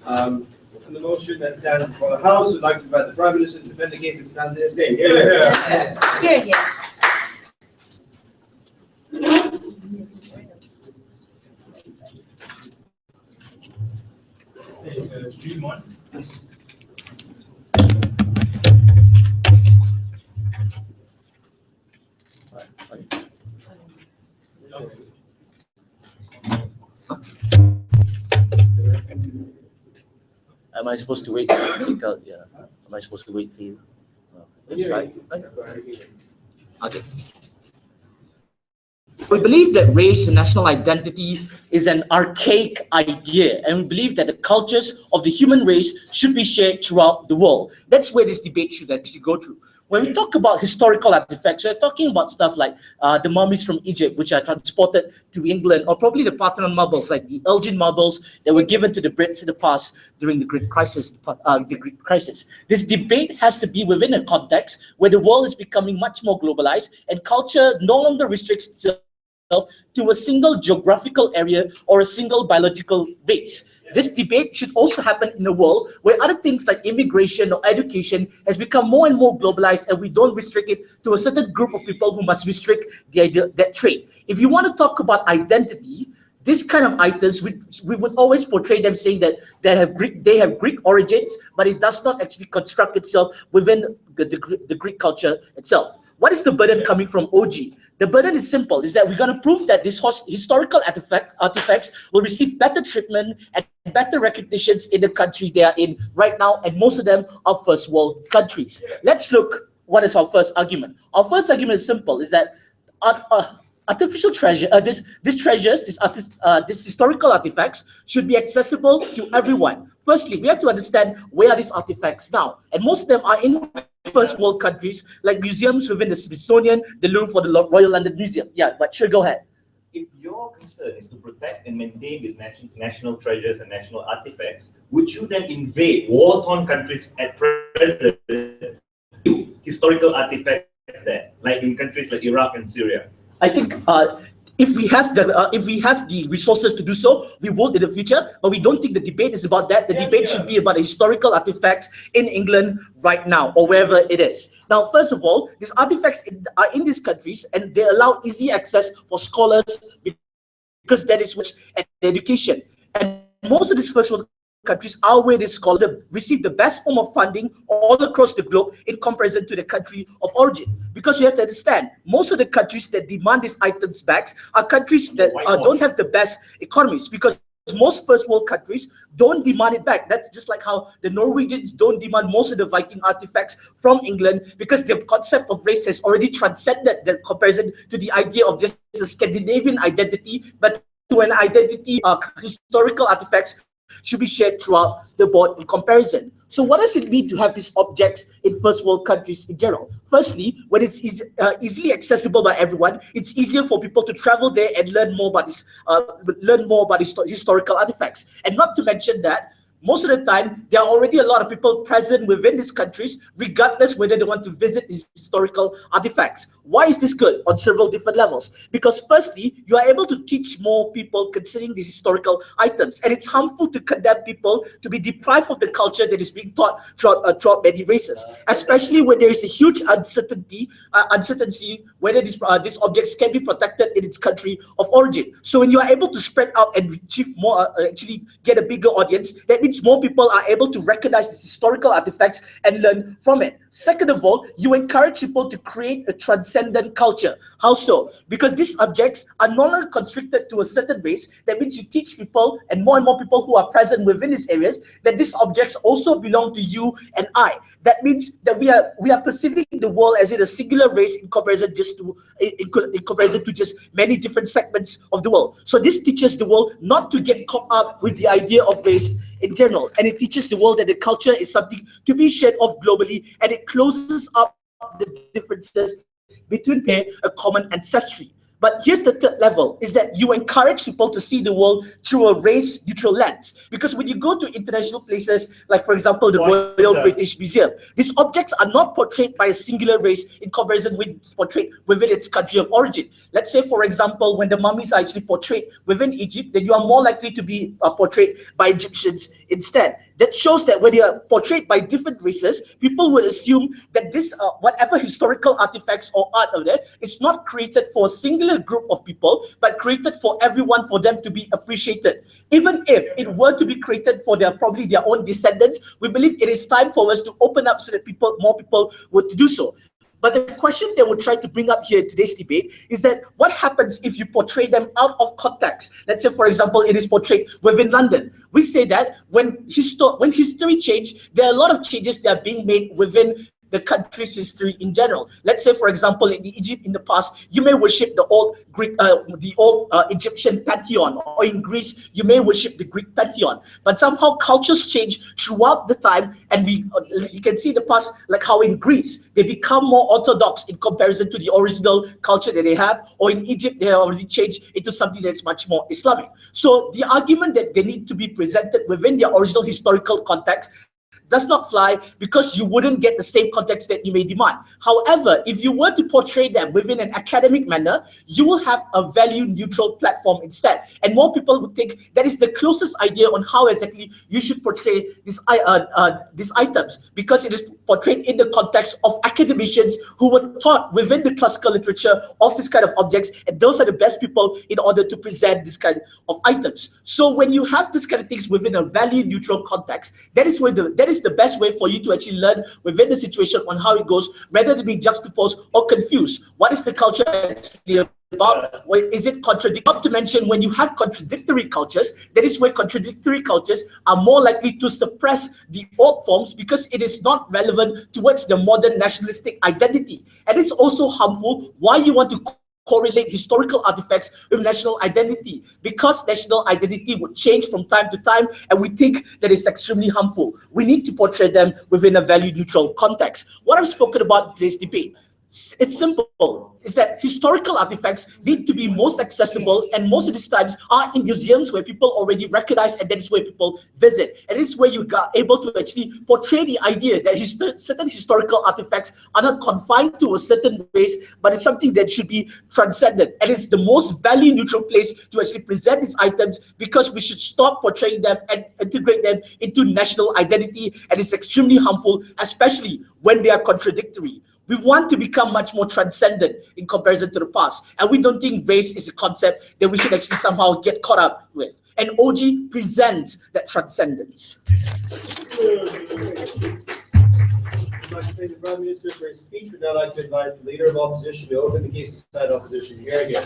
On the motion that stands before the House, would like to invite the Prime Minister to defend the case that stands in his name. Here. Here. Do you want? Yes. Am I supposed to wait? Yeah. Am I supposed to wait for you? Inside. Okay. We believe that race and national identity is an archaic idea, and we believe that the cultures of the human race should be shared throughout the world. That's where this debate should actually go through. When we talk about historical artifacts, we're talking about stuff like the mummies from Egypt, which are transported to England, or probably the Parthenon marbles, like the Elgin marbles that were given to the Brits in the past during the Greek crisis. This debate has to be within a context where the world is becoming much more globalized, and culture no longer restricts itself to a single geographical area or a single biological race. This debate should also happen in a world where other things like immigration or education has become more and more globalized, and we don't restrict it to a certain group of people who must restrict the idea, that trait. If you want to talk about identity, this kind of items, we would always portray them saying that they have Greek origins, but it does not actually construct itself within the Greek culture itself. What is the burden coming from OG? The burden is simple, is that we're going to prove that these historical artifacts will receive better treatment and better recognitions in the country they are in right now, and most of them are first world countries. Let's look, what is our first argument? Our first argument is simple, is that artificial treasure, these historical artifacts should be accessible to everyone. Firstly, we have to understand where are these artifacts now, and most of them are in first world countries, like museums within the Smithsonian, the Louvre, or the Royal London Museum. Yeah, but sure, go ahead. If your concern is to protect and maintain these national treasures and national artifacts, would you then invade war-torn countries at present, historical artifacts there, like in countries like Iraq and Syria? I think if we have the resources to do so, we will in the future. But we don't think the debate is about that. The debate should be about the historical artifacts in England right now, or wherever it is. Now, first of all, these artifacts are in these countries, and they allow easy access for scholars because that is which education. And most of these first world countries are where the scholars receive the best form of funding all across the globe in comparison to the country of origin. Because you have to understand, most of the countries that demand these items back are countries that don't have the best economies, because most first world countries don't demand it back. That's just like how the Norwegians don't demand most of the Viking artifacts from England, because the concept of race has already transcended the comparison to the idea of just a Scandinavian identity, but to an identity historical artifacts should be shared throughout the board in comparison. So what does it mean to have these objects in first world countries in general? Firstly, when it's easily accessible by everyone, it's easier for people to travel there and learn more about historical artifacts. And not to mention that most of the time, there are already a lot of people present within these countries, regardless whether they want to visit these historical artifacts. Why is this good? On several different levels. Because firstly, you are able to teach more people concerning these historical items. And it's harmful to condemn people to be deprived of the culture that is being taught throughout many races. Especially when there is a huge uncertainty whether these objects can be protected in its country of origin. So when you are able to spread out and achieve more, actually get a bigger audience, that means more people are able to recognize these historical artifacts and learn from it. Second of all, you encourage people to create a transcendent culture. How so? Because these objects are no longer constricted to a certain race. That means you teach people, and more people who are present within these areas, that these objects also belong to you and I. That means that we are perceiving the world as in a singular race in comparison to just many different segments of the world. So this teaches the world not to get caught up with the idea of race in general, and it teaches the world that the culture is something to be shared off globally, and it closes up the differences between a common ancestry. But here's the third level, is that you encourage people to see the world through a race-neutral lens. Because when you go to international places, like for example, the Royal British Museum, these objects are not portrayed by a singular race in comparison with portrayed within its country of origin. Let's say, for example, when the mummies are actually portrayed within Egypt, then you are more likely to be portrayed by Egyptians instead. That shows that when they are portrayed by different races, people would assume that this, whatever historical artifacts or art out there, it's not created for a singular group of people, but created for everyone, for them to be appreciated. Even if it were to be created for probably their own descendants, we believe it is time for us to open up so that more people would do so. But the question that we'll try to bring up here in today's debate is that what happens if you portray them out of context? Let's say, for example, it is portrayed within London. We say that when history changes, there are a lot of changes that are being made within the country's history in general. Let's say, for example, in Egypt in the past, you may worship the old Greek, Egyptian pantheon, or in Greece, you may worship the Greek pantheon. But somehow cultures change throughout the time, and you can see the past, like how in Greece they become more orthodox in comparison to the original culture that they have, or in Egypt they have already changed into something that's much more Islamic. So the argument that they need to be presented within their original historical context does not fly, because you wouldn't get the same context that you may demand. However, if you were to portray them within an academic manner, you will have a value-neutral platform instead. And more people would think that is the closest idea on how exactly you should portray these items, because it is portrayed in the context of academicians who were taught within the classical literature of this kind of objects, and those are the best people in order to present this kind of items. So when you have this kind of things within a value-neutral context, that is the best way for you to actually learn within the situation on how it goes, rather than being juxtaposed or confused. What is the culture actually about? Is it contradictory? Not to mention, when you have contradictory cultures, that is where contradictory cultures are more likely to suppress the old forms, because it is not relevant towards the modern nationalistic identity. And it's also harmful. Why you want to correlate historical artifacts with national identity, because national identity would change from time to time, and we think that is extremely harmful. We need to portray them within a value-neutral context. What I've spoken about in today's debate, it's simple, is that historical artifacts need to be most accessible, and most of these times are in museums where people already recognize, and that is where people visit. And it's where you are able to actually portray the idea that certain historical artifacts are not confined to a certain race, but it's something that should be transcended. And it's the most value-neutral place to actually present these items, because we should stop portraying them and integrate them into national identity, and it's extremely harmful, especially when they are contradictory. We want to become much more transcendent in comparison to the past. And we don't think race is a concept that we should actually somehow get caught up with. And OG presents that transcendence. I'd like to thank the Prime Minister for his speech. We'd now like to invite the Leader of Opposition to open the case to side opposition. Here again.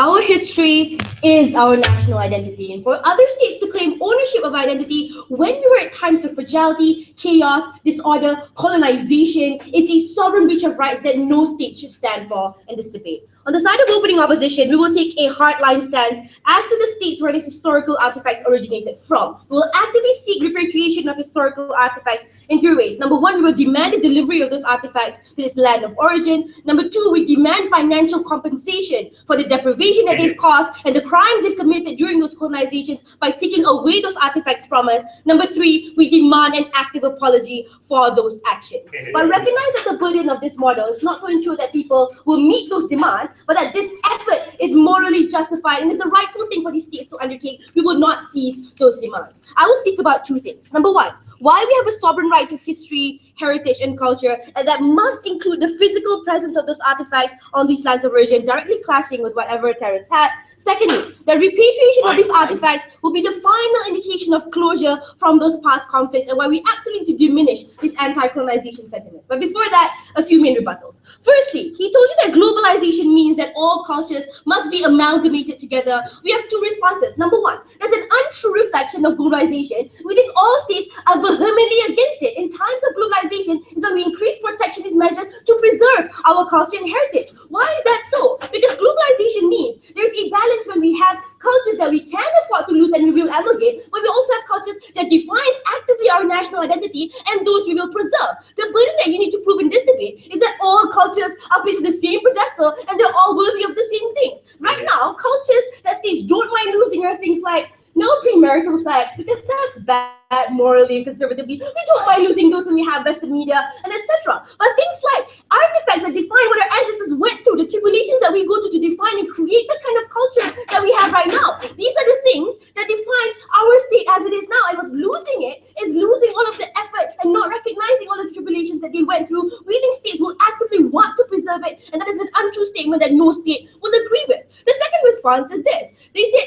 Our history is our national identity, and for other states to claim ownership of identity when we were at times of fragility, chaos, disorder, colonization is a sovereign breach of rights that no state should stand for in this debate. On the side of opening opposition, we will take a hardline stance as to the states where these historical artifacts originated from. We will actively seek repatriation of historical artifacts in three ways. Number one, we will demand the delivery of those artifacts to this land of origin. Number two, we demand financial compensation for the deprivation that they've caused and the crimes they've committed during those colonizations by taking away those artifacts from us. Number three, we demand an active apology for those actions. But recognize that the burden of this model is not to ensure that people will meet those demands, but that this effort is morally justified and is the rightful thing for these states to undertake. We will not seize those demands. I will speak about two things. Number one, why we have a sovereign right to history, heritage, and culture, and that must include the physical presence of those artifacts on these lands of origin, directly clashing with whatever Terence had. Secondly, the repatriation of these artifacts will be the final indication of closure from those past conflicts and why we absolutely need to diminish these anti-colonization sentiments. But before that, a few main rebuttals. Firstly, he told you that globalization means that all cultures must be amalgamated together. We have two responses. Number one, there's an untrue reflection of globalization. We think all states are vehemently against it. In times of globalization is when we increase protectionist measures to preserve our culture and heritage. Why is that so? Because globalization means there's a balance when we have cultures that we can afford to lose and we will amalgamate, but we also have cultures that defines actively our national identity and those we will preserve. The burden that you need to prove in this debate is that all cultures are placed on the same pedestal and they're all worthy of the same things. Right now, cultures that states don't mind losing are things like no premarital sex, because that's bad morally and conservatively. We don't mind losing those when we have vested media and etc. But things like artifacts that define what our ancestors went through, the tribulations that we go to define and create the kind of culture that we have right now. These are the things that defines our state as it is now. And losing it is losing all of the effort and not recognizing all of the tribulations that they went through. We think states will actively want to preserve it, and that is an untrue statement that no state will agree with. The second response is this. They said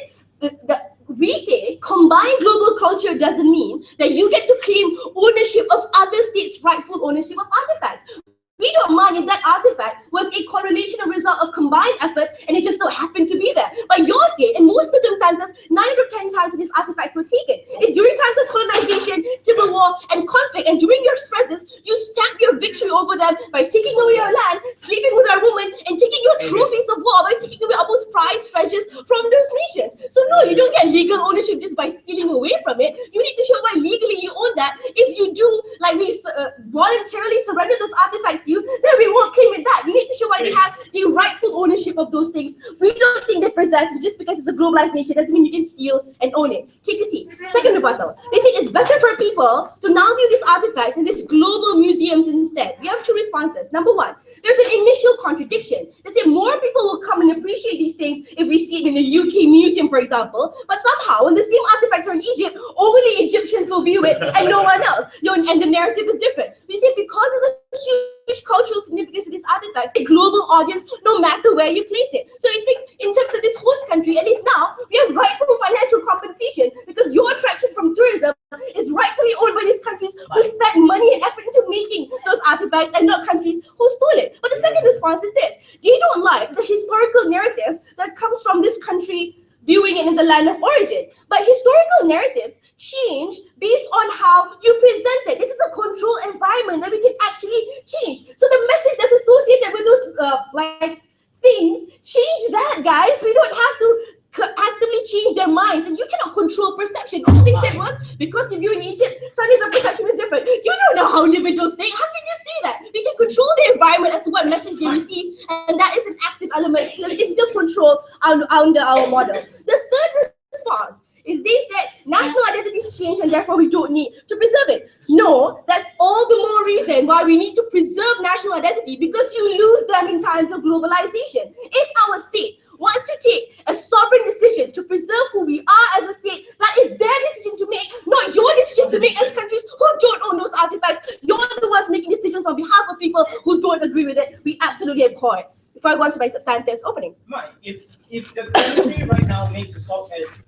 we say combined global culture doesn't mean that you get to claim ownership of other states' rightful ownership of artifacts. We don't mind if that artifact was a correlation or result of combined efforts and it just so happened to be there. But your state, in most circumstances, 9 or 10 times when these artifacts were taken. If during times of colonization, civil war, and conflict, and during your presence, you stamp your victory over them by taking away your land, sleeping with our women, and taking your trophies of war by taking away our most prized treasures from those nations. So no, you don't get legal ownership just by stealing away from it. You need to show why legally you own that. If you do, like we voluntarily surrender those artifacts to you, then we won't claim it that. You need to show why we have the rightful ownership of those things. We don't think they possess it just because it's a globalized nation doesn't mean you can steal and own it. Take a seat. Second rebuttal. They say it's better for people to now view these artifacts in these global museums instead. We have two responses. Number one, there's an initial contradiction. They say more people will come and appreciate these things if we see it in a UK museum, for example. But somehow, when the same artifacts are in Egypt, only Egyptians will view it and no one else. And the narrative is different. We say because it's a huge cultural significance to these artifacts, a global audience, no matter where you place it. So it thinks in terms of this host country, at least now, we have rightful financial compensation because your attraction from tourism is rightfully owned by these countries who spent money and effort into making those artifacts and not countries who stole it. But the second response is this. They don't like the historical narrative that comes from this country viewing it in the land of origin. But historical narratives change based on how you present it. This is a controlled environment that we can actually change. So the message that's associated with those things, change that, guys. We don't have to actively change their minds, and you cannot control perception. All they said was, because if you're in Egypt, suddenly the perception is different. You don't know how individuals think. How can you see that? We can control the environment as to what message they receive, and that is an active element that we can still control under our model. The third response is they said national identities change and therefore we don't need to preserve it. No, that's all the more reason why we need to preserve national identity, because you lose them in times of globalization. If our state wants to take a sovereign decision to preserve who we are as a state, that is their decision to make, not your decision to make as countries who don't own those artifacts. You're the ones making decisions on behalf of people who don't agree with it. We absolutely abhor it. Before I go on to my substantives opening. If the country right now makes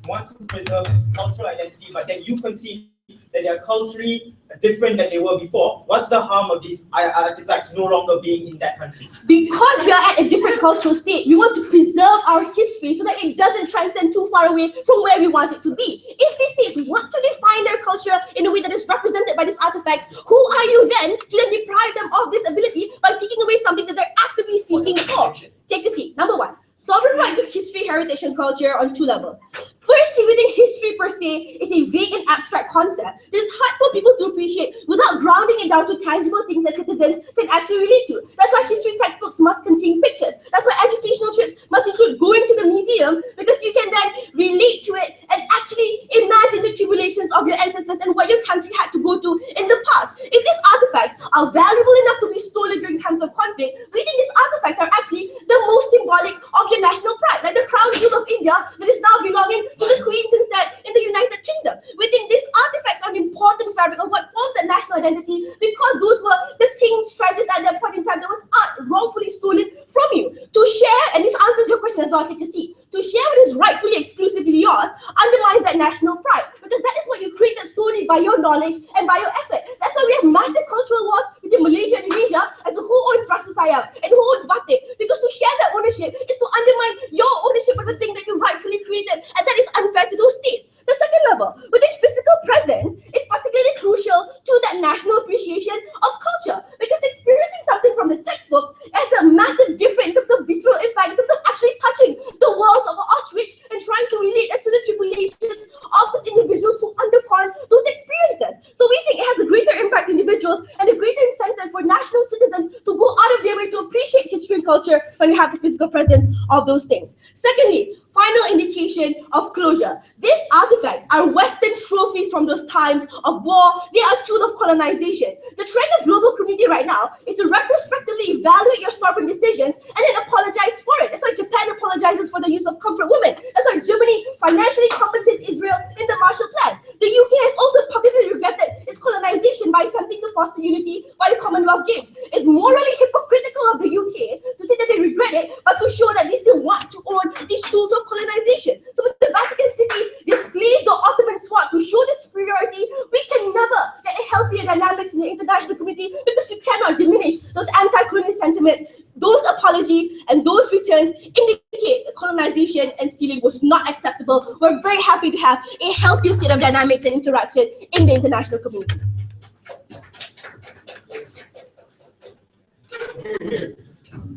wants to preserve its cultural identity, but then you concede that they are culturally different than they were before, what's the harm of these artifacts no longer being in that country? Because we are at a different cultural state, we want to preserve our history so that it doesn't transcend too far away from where we want it to be. If these states want to define their culture in a way that is represented by these artifacts, who are you then to then deprive them of this ability by taking away something that they're actively seeking for? Take a seat. Number one, sovereign right to history, heritage, and culture on two levels. Firstly, we think history per se is a vague and abstract concept that is hard for people to appreciate without grounding it down to tangible things that citizens can actually relate to. That's why history textbooks must contain pictures. That's why educational trips must include going to the museum, because you can then relate to it and actually imagine the tribulations of your ancestors and what your country had to go through in the past. If these artifacts are valuable enough to be stolen during times of conflict, we think these artifacts are actually the most symbolic of your national pride, like the crown jewel capital of India that is now belonging to the Queen's instead in the United Kingdom. We think these artifacts are an important fabric of what forms a national identity because those were the king's treasures at that point in time that was wrongfully stolen from you. To share, and this answers your question as well, take a seat. To share what is rightfully exclusively yours undermines that national pride because that is what you created solely by your knowledge and by your effort. That's why we have massive cultural wars between Malaysia and Indonesia as to who owns Rasa Sayang and who owns batik, because to share that ownership is to undermine your ownership of the thing that you rightfully created, and that is unfair to those states. The second level, within physical presence, is particularly crucial to that national appreciation of culture because experiencing something from the textbooks has a massive difference in terms of visceral impact, in terms of actually touching the walls of Auschwitz and trying to relate that to the tribulations of those individuals who undergone those experiences. So we think it has a greater impact on individuals and a greater incentive for national citizens to go out of their way to appreciate history and culture when you have the physical presence of those things. Secondly, final indication of closure. These artifacts are Western trophies from those times of war. They are a tool of colonization. The trend of global community right now is to retrospectively evaluate your sovereign decisions and then apologize for it. That's why Japan apologizes for the use of comfort women. That's why Germany financially compensates Israel in the Marshall Plan. The UK has also publicly regretted its colonization by attempting to foster unity by the Commonwealth Games. It's morally hypocritical of the UK to say that they regret it, but to show that they still want to own these tools of colonization. So when the Vatican City displays the Ottoman sword to show the superiority, we can never get a healthier dynamics in the international community because you cannot diminish those anti-colonial sentiments. Those apology and those returns indicate that colonization and stealing was not acceptable. We're very happy to have a healthier state of dynamics and interaction in the international community.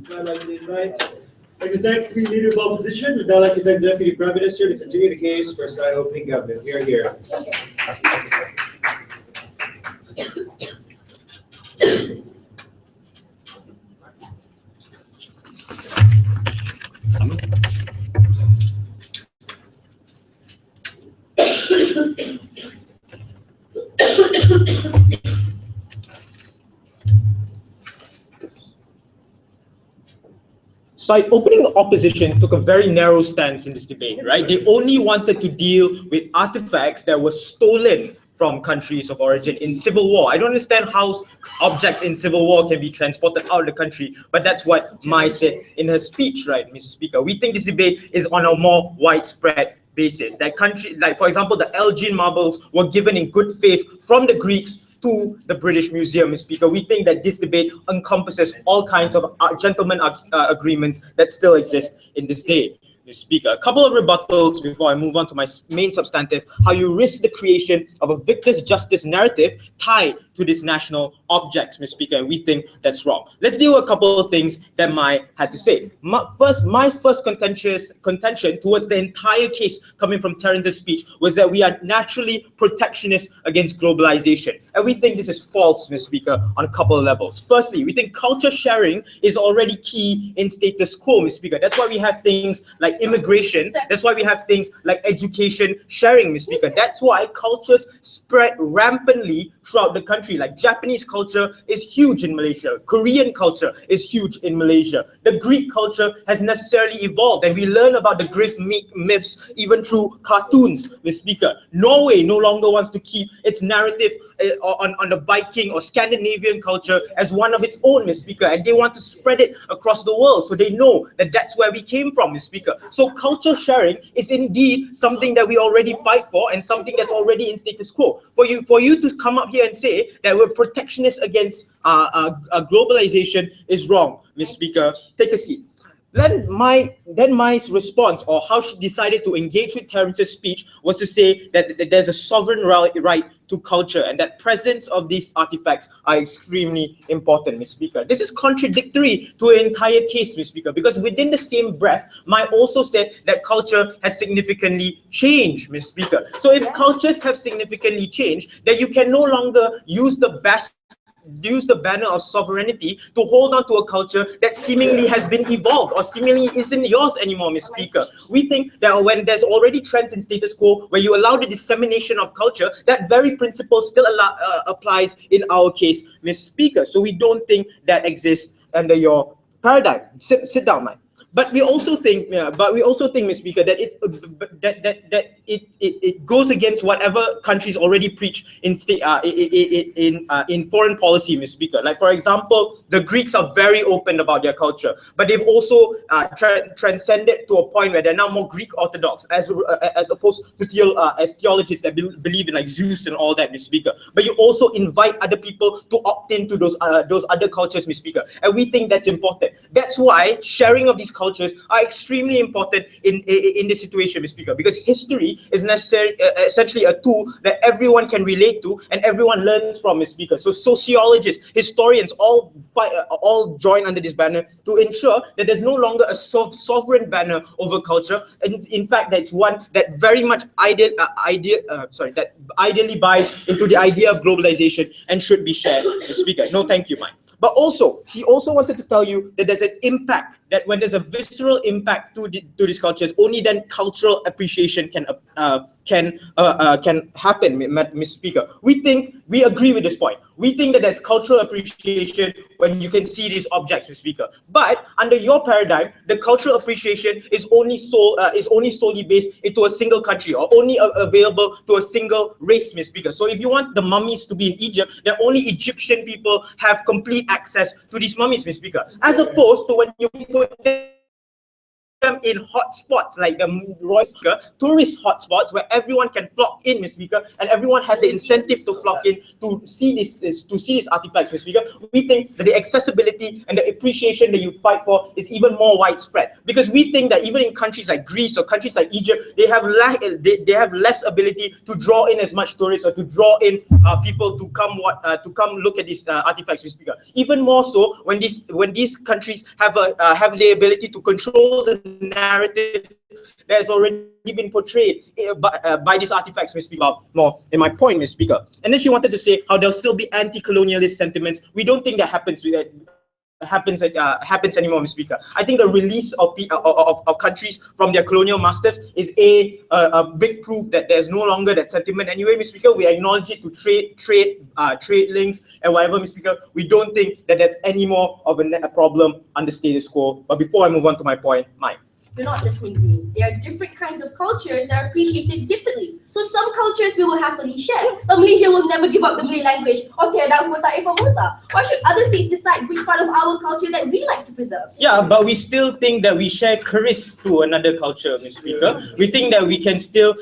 I'd like to invite, I'd like to thank the Leader of Opposition. I'd now like to thank the Deputy Prime Minister to continue the case for side opening government. We are here. Side opening opposition took a very narrow stance in this debate, right? They only wanted to deal with artifacts that were stolen from countries of origin in civil war. I don't understand how objects in civil war can be transported out of the country, but that's what Mai said in her speech, right, Mr. Speaker? We think this debate is on a more widespread basis. That country, like for example, the Elgin marbles were given in good faith from the Greeks to the British Museum, Mr. Speaker. We think that this debate encompasses all kinds of gentlemen agreements that still exist in this day. Mr. Speaker, a couple of rebuttals before I move on to my main substantive, how you risk the creation of a victor's justice narrative tied to these national objects, Mr. Speaker, and we think that's wrong. Let's deal with a couple of things that Mai had to say. My first contention towards the entire case coming from Terence's speech was that we are naturally protectionist against globalization, and we think this is false, Mr. Speaker, on a couple of levels. Firstly, we think culture sharing is already key in status quo, Mr. Speaker. That's why we have things like immigration. That's why we have things like education sharing, Mr. Speaker. That's why cultures spread rampantly throughout the country. Like Japanese culture is huge in Malaysia. Korean culture is huge in Malaysia. The Greek culture has necessarily evolved, and we learn about the Greek myths even through cartoons, Mr. Speaker. Norway no longer wants to keep its narrative on the Viking or Scandinavian culture as one of its own, Mr. Speaker, and they want to spread it across the world so they know that that's where we came from, Mr. Speaker. So culture sharing is indeed something that we already fight for and something that's already in status quo. For you to come up here and say that we're protectionist against globalization is wrong, Mr. Speaker. Take a seat. Then Mai's response, or how she decided to engage with Terence's speech, was to say that there's a sovereign right to culture and that presence of these artifacts are extremely important, Mr. Speaker. This is contradictory to an entire case, Mr. Speaker, because within the same breath, Mai also said that culture has significantly changed, Mr. Speaker. So if cultures have significantly changed, then you can no longer use the banner of sovereignty to hold on to a culture that seemingly has been evolved or seemingly isn't yours anymore, Mr. Speaker. We think that when there's already trends in status quo where you allow the dissemination of culture, that very principle still applies in our case, Mr. Speaker. So we don't think that exists under your paradigm. Sit down, Mike. But we also think, Mr. Speaker, that it goes against whatever countries already preach in state in foreign policy, Mr. Speaker. Like for example, the Greeks are very open about their culture, but they've also transcended to a point where they're now more Greek Orthodox as opposed to as theologists that believe in like Zeus and all that, Mr. Speaker. But you also invite other people to opt into those other cultures, Mr. Speaker, and we think that's important. That's why sharing of these cultures are extremely important in this situation, Mr. Speaker, because history is essentially a tool that everyone can relate to and everyone learns from, Mr. Speaker. So sociologists, historians, all join under this banner to ensure that there's no longer a sovereign banner over culture, and in fact, that's one that very much that ideally buys into the idea of globalization and should be shared, Mr. Speaker. No, thank you, Mike. But also, she also wanted to tell you that there's an impact, that when there's a visceral impact to these cultures, only then cultural appreciation can happen, Mr. Speaker. We agree with this point. We think that there's cultural appreciation when you can see these objects, Mr. Speaker. But under your paradigm, the cultural appreciation is only solely based into a single country or only available to a single race, Mr. Speaker. So if you want the mummies to be in Egypt, then only Egyptian people have complete access to these mummies, Mr. Speaker. As opposed to when you put them in hotspots like the Royal Speaker, tourist hotspots where everyone can flock in, Mr. Speaker, and everyone has the incentive to flock in to see these artifacts, Mr. Speaker. We think that the accessibility and the appreciation that you fight for is even more widespread, because we think that even in countries like Greece or countries like Egypt, they have less ability to draw in as much tourists or to draw in people to come look at these artifacts, Mr. Speaker. Even more so when these countries have the ability to control the narrative that has already been portrayed by these artifacts, Mr. Speaker. More in my point, Mr. Speaker. And then she wanted to say how there'll still be anti-colonialist sentiments. We don't think that happens anymore, Mr. Speaker. I think the release of countries from their colonial masters is a big proof that there's no longer that sentiment. Anyway, Mr. Speaker, we acknowledge it to trade links and whatever, Mr. Speaker. We don't think that there's any more of a problem under status quo. But before I move on to my point, Mike. You're not listening to me. There are different kinds of cultures that are appreciated differently. So some cultures we will happily share, but Malaysia will never give up the Malay language or tear down Kota Formosa. Why should other states decide which part of our culture that we like to preserve? Yeah, but we still think that we share charis to another culture, Mr. Speaker. We think that we can still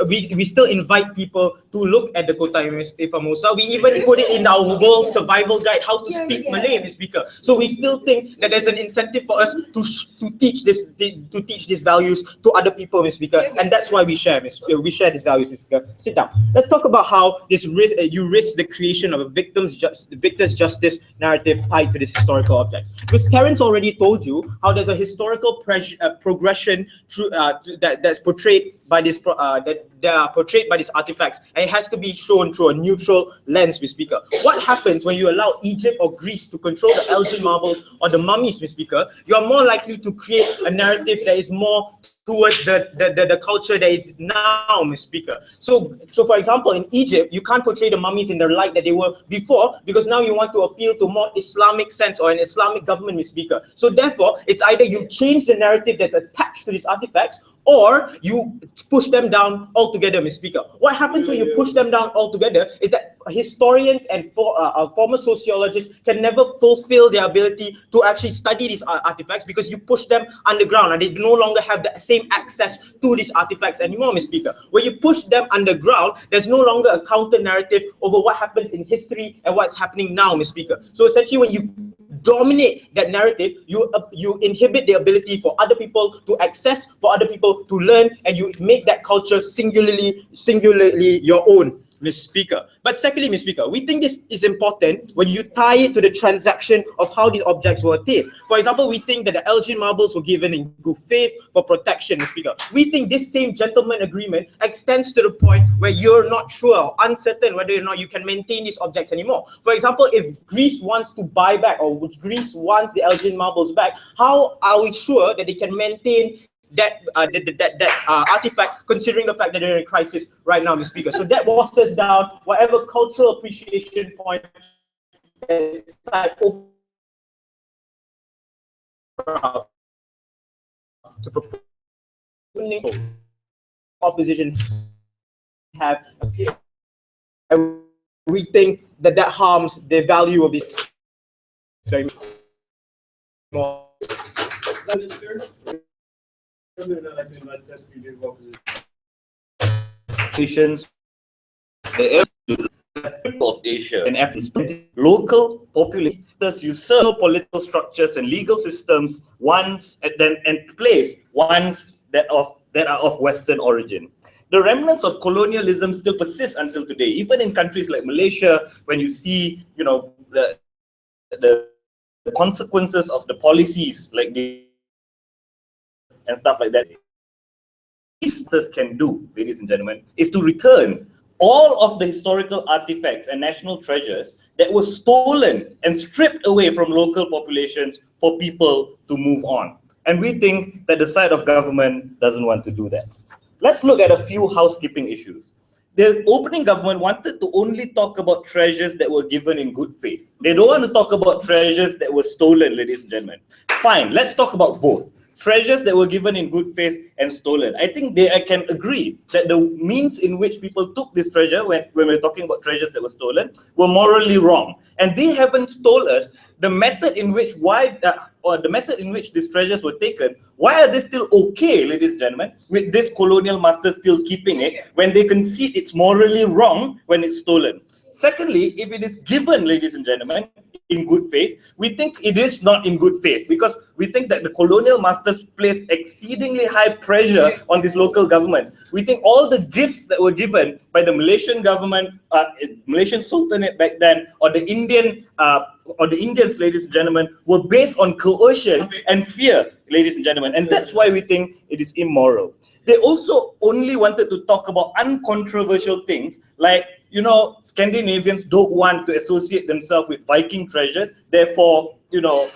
we still invite people to look at the Kota Formosa. We even put it in our World Survival Guide, how to speak Malay, Mr. Speaker. So we still think that there's an incentive for us to teach these values to other people, Mr. Speaker, and that's why we share these values, Mr. Speaker. Sit down. Let's talk about how you risk the creation of a victor's justice narrative tied to this historical object. Because Terence already told you how there's a historical progression that's portrayed by this that are portrayed by these artifacts, and it has to be shown through a neutral lens, Mr. Speaker. What happens when you allow Egypt or Greece to control the Elgin marbles or the mummies, Mr. Speaker? You are more likely to create a narrative that is more towards the culture that is now, Mr. Speaker. So for example, in Egypt, you can't portray the mummies in the light that they were before, because now you want to appeal to more Islamic sense or an Islamic government, Mr. Speaker. So therefore, it's either you change the narrative that's attached to these artifacts, or you push them down altogether, Mr. Speaker. What happens when you push them down altogether is that historians and former sociologists can never fulfill their ability to actually study these artifacts, because you push them underground and they no longer have the same access to these artifacts anymore, Mr. Speaker. When you push them underground, there's no longer a counter narrative over what happens in history and what's happening now, Mr. Speaker. So essentially, when you dominate that narrative, you inhibit the ability for other people to access, for other people to learn, and you make that culture singularly your own, Mr. Speaker. But secondly, Mr. Speaker, we think this is important when you tie it to the transaction of how these objects were attained. For example, we think that the Elgin marbles were given in good faith for protection, Mr. Speaker. We think this same gentleman agreement extends to the point where you're not sure or uncertain whether or not you can maintain these objects anymore. For example, if Greece wants to buy back, or Greece wants the Elgin marbles back, how are we sure that they can maintain that artifact, considering the fact that they're in a crisis right now, Mr. Speaker? So that waters down whatever cultural appreciation point that's to propose opposition have, and we think that that harms the value of this very more. Nations, the of Asia and Africa, local populators usurp political structures and legal systems once and place once that are of Western origin. The remnants of colonialism still persist until today, even in countries like Malaysia, when you see, you know, the consequences of the policies like the and stuff like that. What can do, ladies and gentlemen, is to return all of the historical artifacts and national treasures that were stolen and stripped away from local populations for people to move on. And we think that the side of government doesn't want to do that. Let's look at a few housekeeping issues. The opening government wanted to only talk about treasures that were given in good faith. They don't want to talk about treasures that were stolen, ladies and gentlemen. Fine, let's talk about both. Treasures that were given in good faith and stolen. I think I can agree that the means in which people took this treasure, when we're talking about treasures that were stolen, were morally wrong. And they haven't told us the method in which these treasures were taken. Why are they still okay, ladies and gentlemen, with this colonial master still keeping it when they concede it's morally wrong when it's stolen? Secondly, if it is given, ladies and gentlemen, in good faith, we think it is not in good faith because we think that the colonial masters placed exceedingly high pressure on these local governments. We think all the gifts that were given by the Malaysian government, Malaysian Sultanate back then, or the Indians, ladies and gentlemen, were based on coercion and fear, ladies and gentlemen, and that's why we think it is immoral. They also only wanted to talk about uncontroversial things like, you know, Scandinavians don't want to associate themselves with Viking treasures. Therefore, you know,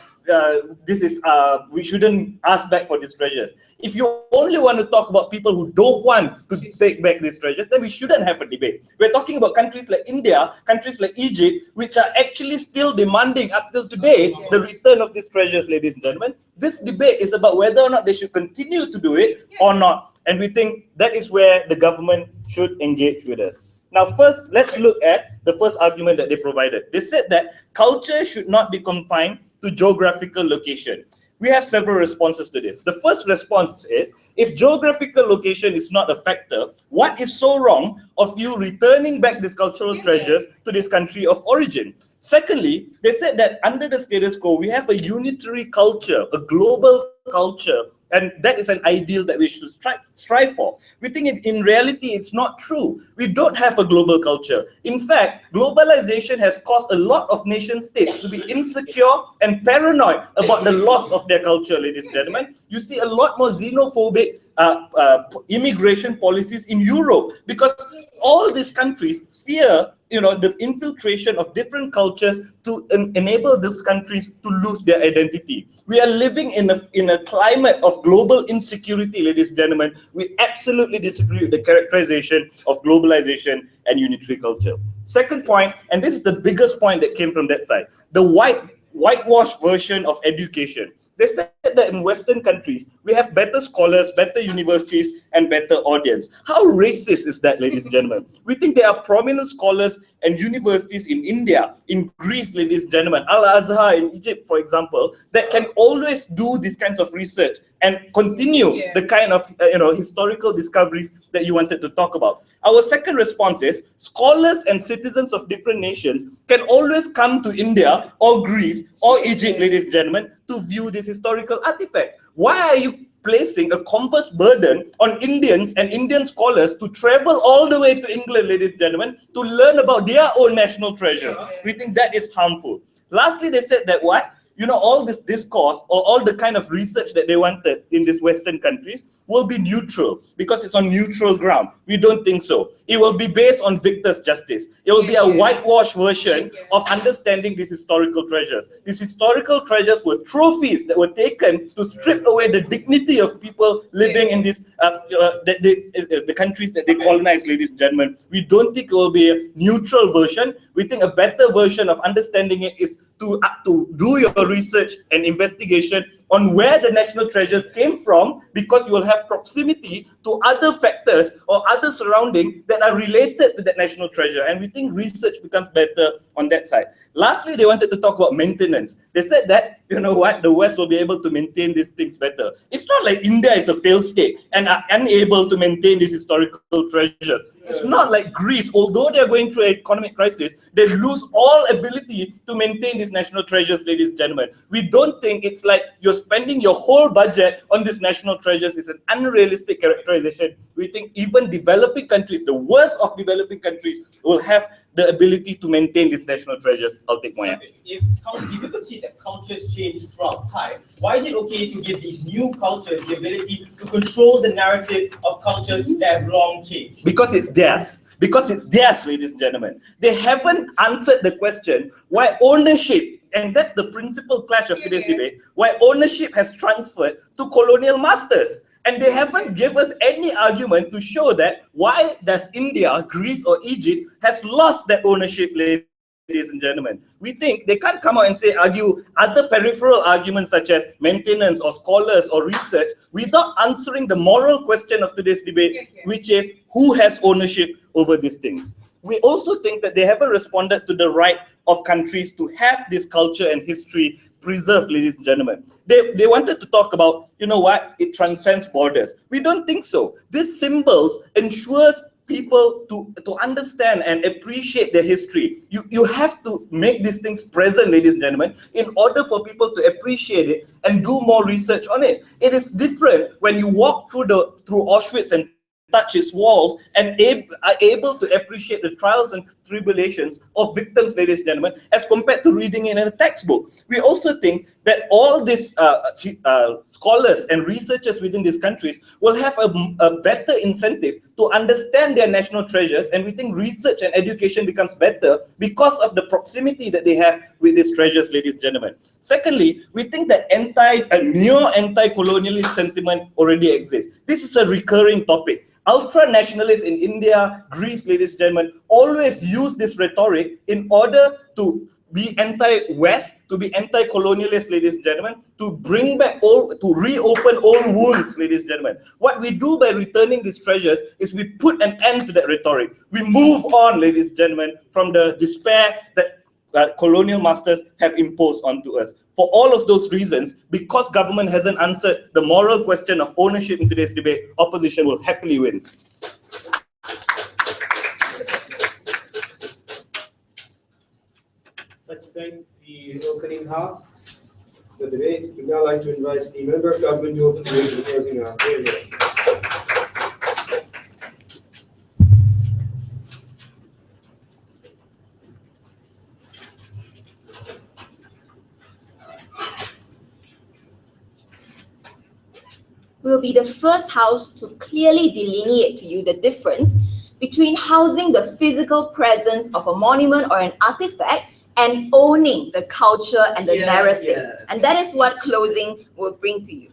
we shouldn't ask back for these treasures. If you only want to talk about people who don't want to take back these treasures, then we shouldn't have a debate. We're talking about countries like India, countries like Egypt, which are actually still demanding up till today the return of these treasures, ladies and gentlemen. This debate is about whether or not they should continue to do it or not. And we think that is where the government should engage with us. Now, first, let's look at the first argument that they provided. They said that culture should not be confined to geographical location. We have several responses to this. The first response is, if geographical location is not a factor, what is so wrong of you returning back these cultural treasures to this country of origin? Secondly, they said that under the status quo, we have a unitary culture, a global culture, and that is an ideal that we should strive for. We think in reality, it's not true. We don't have a global culture. In fact, globalization has caused a lot of nation states to be insecure and paranoid about the loss of their culture, ladies and gentlemen. You see a lot more xenophobic immigration policies in Europe because all these countries fear, you know, the infiltration of different cultures to enable these countries to lose their identity. We are living in a climate of global insecurity, ladies and gentlemen. We absolutely disagree with the characterization of globalization and unitary culture. Second point, and this is the biggest point that came from that side, the whitewashed version of education. They said that in Western countries, we have better scholars, better universities, and better audience. How racist is that, ladies and gentlemen? We think there are prominent scholars and universities in India, in Greece, ladies and gentlemen, Al-Azhar in Egypt, for example, that can always do these kinds of research and continue the kind of historical discoveries that you wanted to talk about. Our second response is scholars and citizens of different nations can always come to India or Greece or Egypt, ladies and gentlemen, to view these historical artifacts. Why are you placing a converse burden on Indians and Indian scholars to travel all the way to England, ladies and gentlemen, to learn about their own national treasures? We think that is harmful. Lastly, they said that all this discourse or all the kind of research that they wanted in these Western countries will be neutral because it's on neutral ground. We don't think so. It will be based on victor's justice. It will be a whitewashed version of understanding these historical treasures. These historical treasures were trophies that were taken to strip away the dignity of people living in these the countries that they colonized, ladies and gentlemen. We don't think it will be a neutral version. We think a better version of understanding it is to do your research and investigation on where the national treasures came from, because you will have proximity to other factors or other surroundings that are related to that national treasure. And we think research becomes better on that side. Lastly, they wanted to talk about maintenance. They said that, you know what, the West will be able to maintain these things better. It's not like India is a failed state and are unable to maintain these historical treasures. It's not like Greece, although they're going through an economic crisis, they lose all ability to maintain these national treasures, ladies and gentlemen. We don't think it's like you're spending your whole budget on these national treasures. It's an unrealistic characterization. We think even developing countries, the worst of developing countries, will have the ability to maintain these national treasures. I'll take Mokhsein. If you could see that cultures change throughout time, why is it okay to give these new cultures the ability to control the narrative of cultures that have long changed? Because it's theirs. Because it's theirs, ladies and gentlemen. They haven't answered the question why ownership, and that's the principal clash of today's debate, why ownership has transferred to colonial masters. And they haven't given us any argument to show that why does India, Greece, or Egypt has lost that ownership, ladies and gentlemen. We think they can't come out and argue other peripheral arguments such as maintenance or scholars or research without answering the moral question of today's debate, which is who has ownership over these things. We also think that they haven't responded to the right of countries to have this culture and history preserved, ladies and gentlemen. They wanted to talk about, you know what, it transcends borders. We don't think so. These symbols ensures people to understand and appreciate their history. You have to make these things present, ladies and gentlemen, in order for people to appreciate it and do more research on it. It is different when you walk through Auschwitz and touch its walls and are able to appreciate the trials and tribulations of victims, ladies and gentlemen, as compared to reading it in a textbook. We also think that all these scholars and researchers within these countries will have a better incentive to understand their national treasures, and we think research and education becomes better because of the proximity that they have with these treasures, ladies and gentlemen. Secondly, we think that neo-anti-colonialist sentiment already exists. This is a recurring topic. Ultra-nationalists in India, Greece, ladies and gentlemen, always use this rhetoric in order to be anti-West, to be anti-colonialist, ladies and gentlemen, to bring back to reopen old wounds, ladies and gentlemen. What we do by returning these treasures is we put an end to that rhetoric. We move on, ladies and gentlemen, from the despair that colonial masters have imposed onto us. For all of those reasons, because government hasn't answered the moral question of ownership in today's debate, opposition will happily win. I'd like to thank the opening half of the debate. We'd now like to invite the member of government to open the debate for the closing half. Will be the first house to clearly delineate to you the difference between housing the physical presence of a monument or an artifact and owning the culture and the narrative. And that is what closing will bring to you.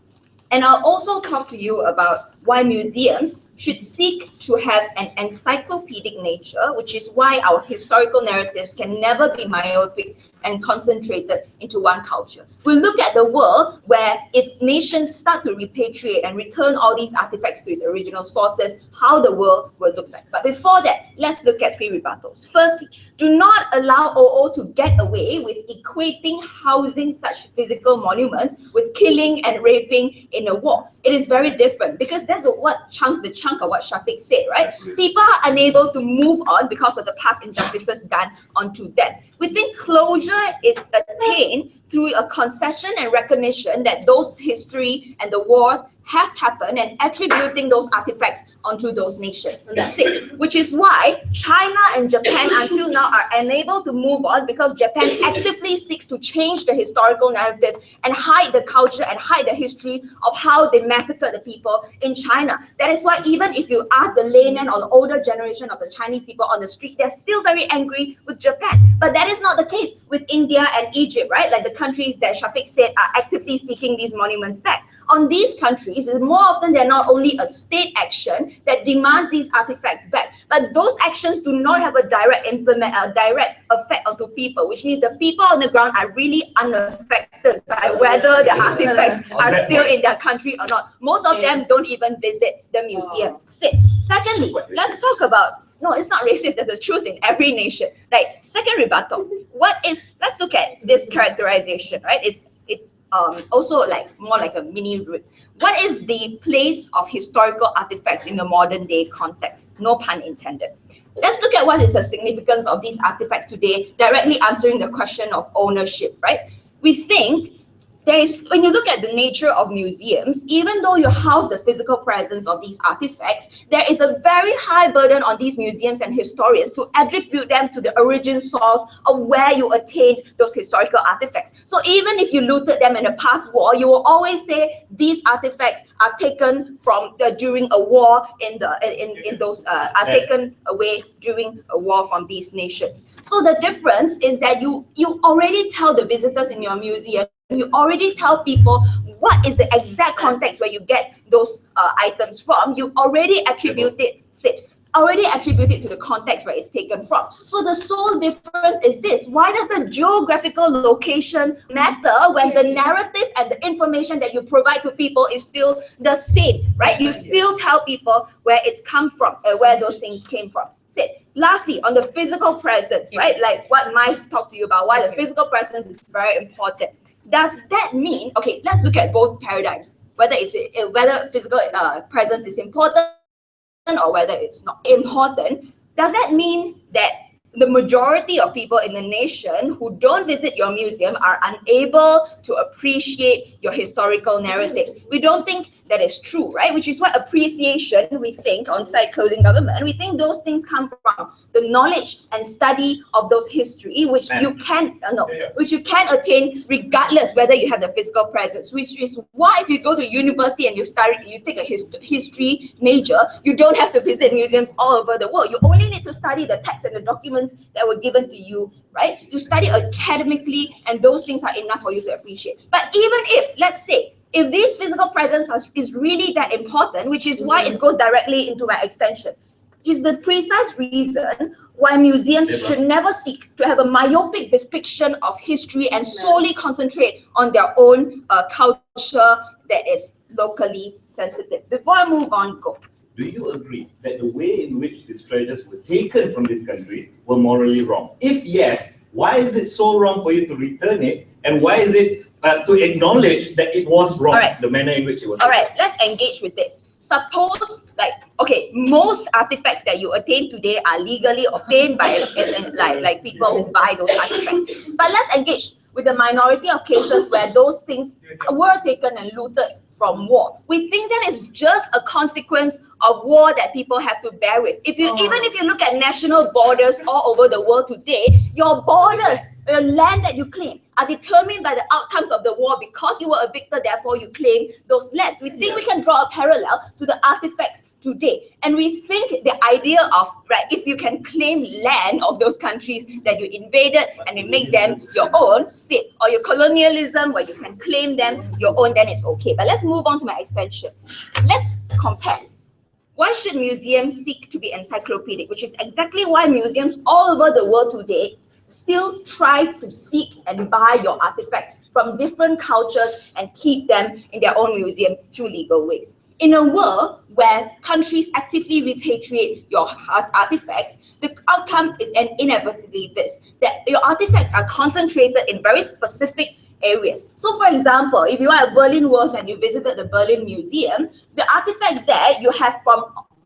And I'll also talk to you about why museums should seek to have an encyclopedic nature, which is why our historical narratives can never be myopic and concentrated into one culture. We'll look at the world where if nations start to repatriate and return all these artifacts to its original sources, how the world will look like. But before that, let's look at 3 rebuttals. Firstly, do not allow OO to get away with equating housing such physical monuments with killing and raping in a war. It is very different because that's the chunk of what Shafiq said, right? People are unable to move on because of the past injustices done onto them. We think closure is attained through a concession and recognition that those history and the wars has happened and attributing those artifacts onto those nations. That's it. Which is why China and Japan until now are unable to move on because Japan actively seeks to change the historical narrative and hide the culture and hide the history of how they massacred the people in China. That is why even if you ask the layman or the older generation of the Chinese people on the street, they're still very angry with Japan. But that is not the case with India and Egypt, right? Like the countries that Shafiq said are actively seeking these monuments back. On these countries, more often than not only a state action that demands these artifacts back, but those actions do not have a direct effect onto people, which means the people on the ground are really unaffected affected by whether the artifacts are still in their country or not. Most of them don't even visit the museum. Secondly, let's talk about, no, it's not racist, there's the truth in every nation. Like, second rebuttal, let's look at this characterization, right? Also like more like a mini root. What is the place of historical artifacts in the modern day context? No pun intended. Let's look at what is the significance of these artifacts today, directly answering the question of ownership, right? We think when you look at the nature of museums, even though you house the physical presence of these artifacts, there is a very high burden on these museums and historians to attribute them to the origin source of where you attained those historical artifacts. So even if you looted them in a past war, you will always say these artifacts are taken from during a war are taken away during a war from these nations. So the difference is that you already tell the visitors in your museum, you already tell people what is the exact context where you get those items from. You already attribute it to the context where it's taken from. So the sole difference is this. Why does the geographical location matter when the narrative and the information that you provide to people is still the same, right? You still tell people where it's come from, where those things came from. Lastly, on the physical presence, right? Like what Mice talked to you about, why the physical presence is very important. Does that mean, okay, let's look at both paradigms, whether physical presence is important or whether it's not important. Does that mean that the majority of people in the nation who don't visit your museum are unable to appreciate your historical narratives? We don't think that is true, right? Which is what appreciation, we think, on-site closing government, we think those things come from the knowledge and study of those history, which you can attain regardless whether you have the physical presence, which is why if you go to university and you take a history major, you don't have to visit museums all over the world. You only need to study the texts and the documents that were given to you, right? You study academically and those things are enough for you to appreciate. But even if, let's say, if this physical presence is really that important, which is why it goes directly into my extension, is the precise reason why museums should never seek to have a myopic depiction of history and solely concentrate on their own culture that is locally sensitive. Before I move on, go. Do you agree that the way in which these treasures were taken from these countries were morally wrong? If yes, why is it so wrong for you to return it? And why is it to acknowledge that it was wrong, the manner in which it was wrong? All right, let's engage with this. Suppose, most artifacts that you attain today are legally obtained by like people who buy those artifacts. But let's engage with the minority of cases where those things were taken and looted from war. We think that is just a consequence of war that people have to bear with. Even if you look at national borders all over the world today, your borders, the land that you claim, are determined by the outcomes of the war. Because you were a victor, therefore you claim those lands. We think we can draw a parallel to the artifacts today. And we think the idea of, if you can claim land of those countries that you invaded and you make them your own, or your colonialism where you can claim them your own, then it's okay. But let's move on to my extension. Let's compare. Why should museums seek to be encyclopedic? Which is exactly why museums all over the world today still try to seek and buy your artifacts from different cultures and keep them in their own museum through legal ways. In a world where countries actively repatriate your artifacts, the outcome is inevitably this, that your artifacts are concentrated in very specific areas. So for example, if you are at Berlin Wall and you visited the Berlin Museum, the artifacts there you have from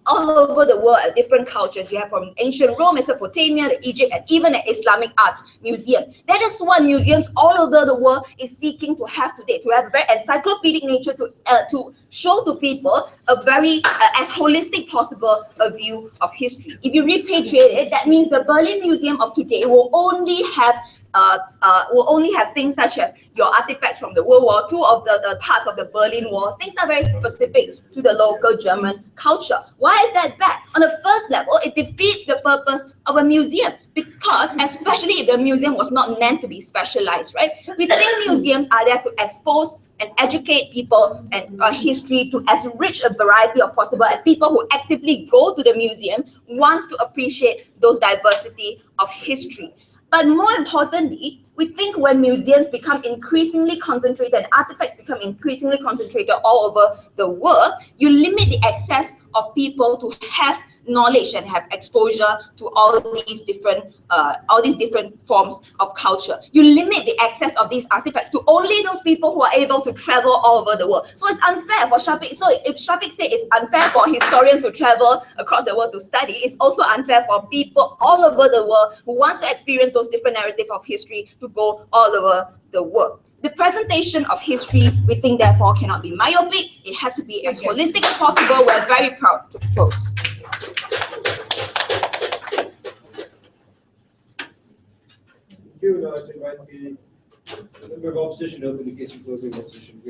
all over the world, different cultures. You have from ancient Rome, Mesopotamia, Egypt, and even an Islamic Arts Museum. That is what museums all over the world is seeking to have today, to have a very encyclopedic nature to show to people a very, as holistic possible a view of history. If you repatriate it, that means the Berlin Museum of today will only have things such as your artifacts from the World War II, of the parts of the Berlin Wall. Things are very specific to the local German culture. Why is that bad? On the first level, it defeats the purpose of a museum, because especially if the museum was not meant to be specialized, right? We think museums are there to expose and educate people and history to as rich a variety of possible, and people who actively go to the museum wants to appreciate those diversity of history. But more importantly, we think when museums become increasingly concentrated, artifacts become increasingly concentrated all over the world, you limit the access of people to have knowledge and have exposure to all these different forms of culture. You limit the access of these artifacts to only those people who are able to travel all over the world. So it's unfair for Shafiq. So if Shafiq said it's unfair for historians to travel across the world to study, it's also unfair for people all over the world who wants to experience those different narratives of history to go all over the world. The presentation of history, we think, therefore, cannot be myopic. It has to be as holistic as possible. We're very proud to propose. Thank you. Now I'd invite the member of opposition to open the case of closing opposition.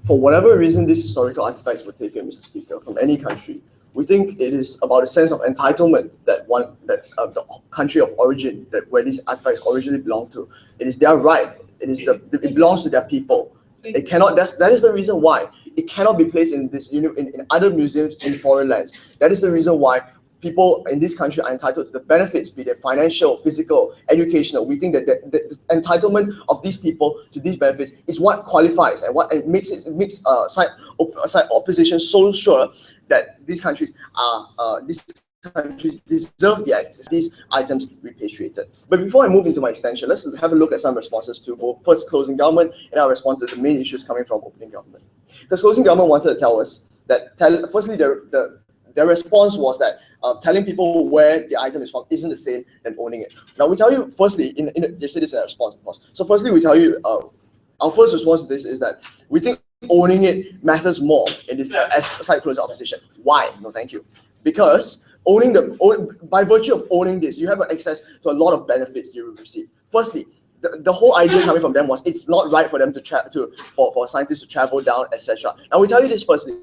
For whatever reason these historical artifacts were taken, Mr. Speaker, from any country, we think it is about a sense of entitlement that the country of origin, that where these artifacts originally belong to, it is their right. It belongs to their people. It cannot. That is the reason why it cannot be placed in this in other museums in foreign lands. That is the reason why people in this country are entitled to the benefits, be they financial, physical, educational. We think that the entitlement of these people to these benefits is what qualifies and what makes side opposition so sure that these countries deserve these items repatriated. But before I move into my extension, let's have a look at some responses to both first closing government and our response to the main issues coming from opening government. Because closing government wanted to tell us that firstly their response was that telling people where the item is from isn't the same than owning it. Now we tell you firstly, they say this is a response, of course. So firstly, we tell you our first response to this is that we think owning it matters more in this as side closure opposition. Why? No, thank you. Because by virtue of owning this, you have access to a lot of benefits you will receive. Firstly, the whole idea coming from them was it's not right for them for scientists to travel down, etc. Now we tell you this firstly.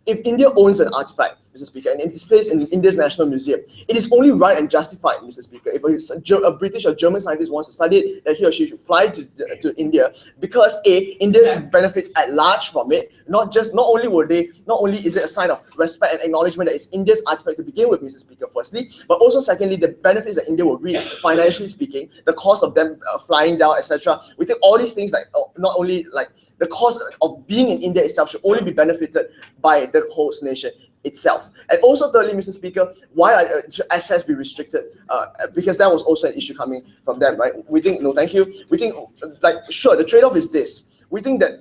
If India owns an artifact, Mr. Speaker, and it is placed in India's National Museum, it is only right and justified, Mr. Speaker, if a British or German scientist wants to study it, that he or she should fly to India, because India benefits at large from it. Not only is it a sign of respect and acknowledgement that it's India's artifact to begin with, Mr. Speaker, firstly, but also secondly, the benefits that India will reap, financially speaking, the cost of them flying down, etc. We think all these things, like not only like the cost of being in India itself should only be benefited by the host nation itself. And also thirdly, Mr. Speaker, why should access be restricted? Because that was also an issue coming from them, right? We think, no thank you. We think, sure, the trade-off is this. We think that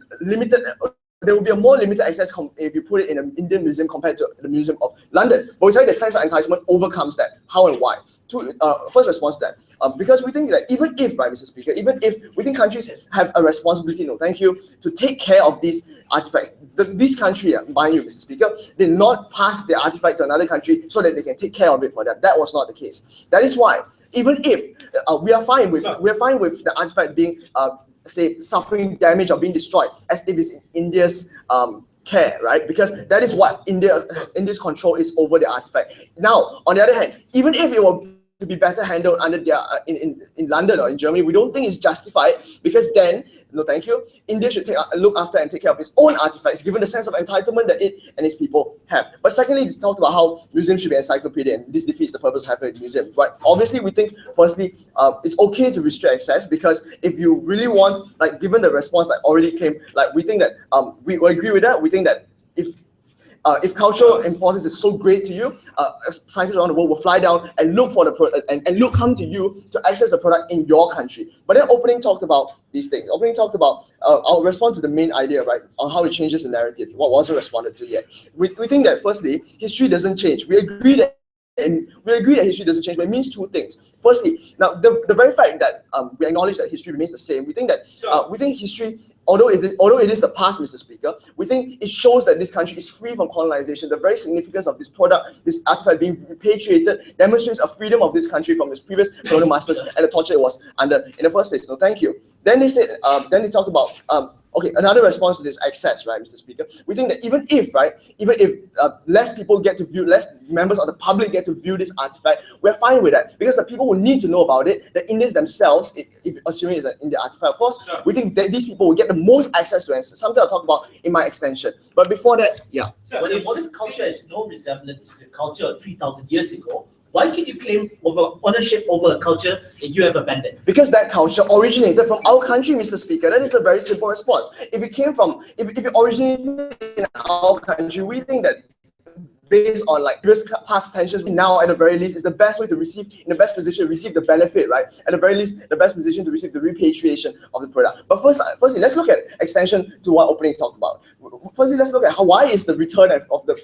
there will be a more limited access if you put it in an Indian museum compared to the Museum of London. But we tell you that sense of entitlement overcomes that. How and why? First response to that. Because we think that even if, right, Mr. Speaker, even if we think countries have a responsibility, no thank you, to take care of these artifacts. This country, mind you, Mr. Speaker, did not pass their artifact to another country so that they can take care of it for them. That was not the case. That is why, even if we are fine with the artifact being say suffering damage or being destroyed as if it's in India's care, right? Because that is what India's control is over the artifact. Now, on the other hand, even if it were to be better handled under their in London or in Germany, we don't think it's justified, because then, no thank you, India should look after and take care of its own artifacts, given the sense of entitlement that it and its people have. But secondly, we talked about how museums should be encyclopedia, and this defeats the purpose of having a museum, right? Obviously, we think, firstly, it's okay to restrict access, because if you really want, like, given the response that already came, like, we think that, we agree with that. We think that if cultural importance is so great to you, scientists around the world will fly down and look for the product and come to you to access the product in your country. But then opening talked about these things. Opening talked about, I'll respond to the main idea, right, on how it changes the narrative, what wasn't responded to yet. We think that firstly, history doesn't change. We agree that history doesn't change, but it means two things. Firstly, now the very fact that we acknowledge that history remains the same, we think that history, although it is the past, Mr. Speaker, we think it shows that this country is free from colonization. The very significance of this product, this artifact being repatriated, demonstrates a freedom of this country from its previous colonial masters and the torture it was under in the first place. No, thank you. Then they said, then they talked about Okay, another response to this access, right, Mr. Speaker? We think that even if less people get to view, less members of the public get to view this artifact, we're fine with that because the people who need to know about it, the Indians themselves, if assuming it's an Indian artifact, of course, we think that these people will get the most access to it. Something I'll talk about in my extension. But before that, yeah. When a modern culture has no resemblance to the culture of 3,000 years ago, why can you claim ownership over a culture that you have abandoned? Because that culture originated from our country, Mr. Speaker. That is a very simple response. If it originated in our country, we think that based on like past tensions, we now at the very least is the best way to receive, in the best position to receive the benefit, right? At the very least, the best position to receive the repatriation of the product. But firstly, let's look at extension to what opening talked about. Firstly, let's look at why is the return of the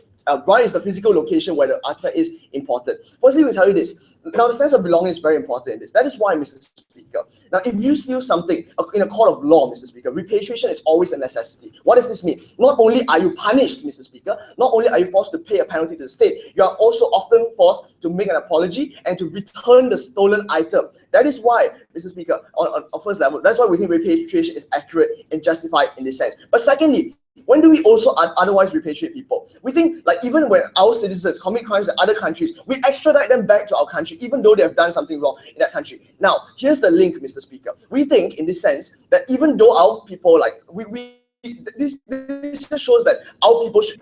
why is the physical location where the artifact is important. Firstly, we tell you this. Now, the sense of belonging is very important in this. That is why, Mr. Speaker. Now, if you steal something in a court of law, Mr. Speaker, repatriation is always a necessity. What does this mean? Not only are you punished, Mr. Speaker, not only are you forced to pay a penalty to the state, you are also often forced to make an apology and to return the stolen item. That is why, Mr. Speaker, on first level, that's why we think repatriation is accurate and justified in this sense. But secondly, when do we also otherwise repatriate people? We think like even when our citizens commit crimes in other countries, we extradite them back to our country, even though they have done something wrong in that country. Now, here's the link, Mr. Speaker. We think in this sense that even though our people this just shows that our people should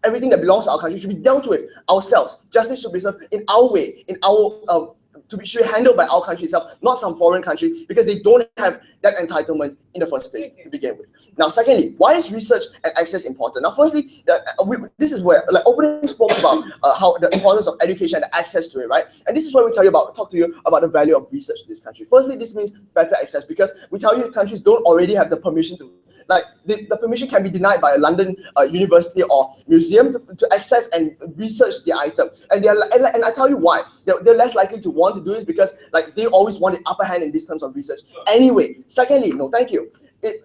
everything that belongs to our country should be dealt with ourselves. Justice should be served in our way, in our should be handled by our country itself, not some foreign country, because they don't have that entitlement in the first place to begin with. Now, secondly, why is research and access important? Now, firstly, this is where like opening spoke about how the importance of education and access to it, right? And this is why we talk to you about the value of research in this country. Firstly, this means better access because we tell you countries don't already have the permission to. Like the permission can be denied by a London university or museum to access and research the item, and I tell you why they're less likely to want to do this because like they always want the upper hand in these terms of research. Anyway, secondly, no, thank you.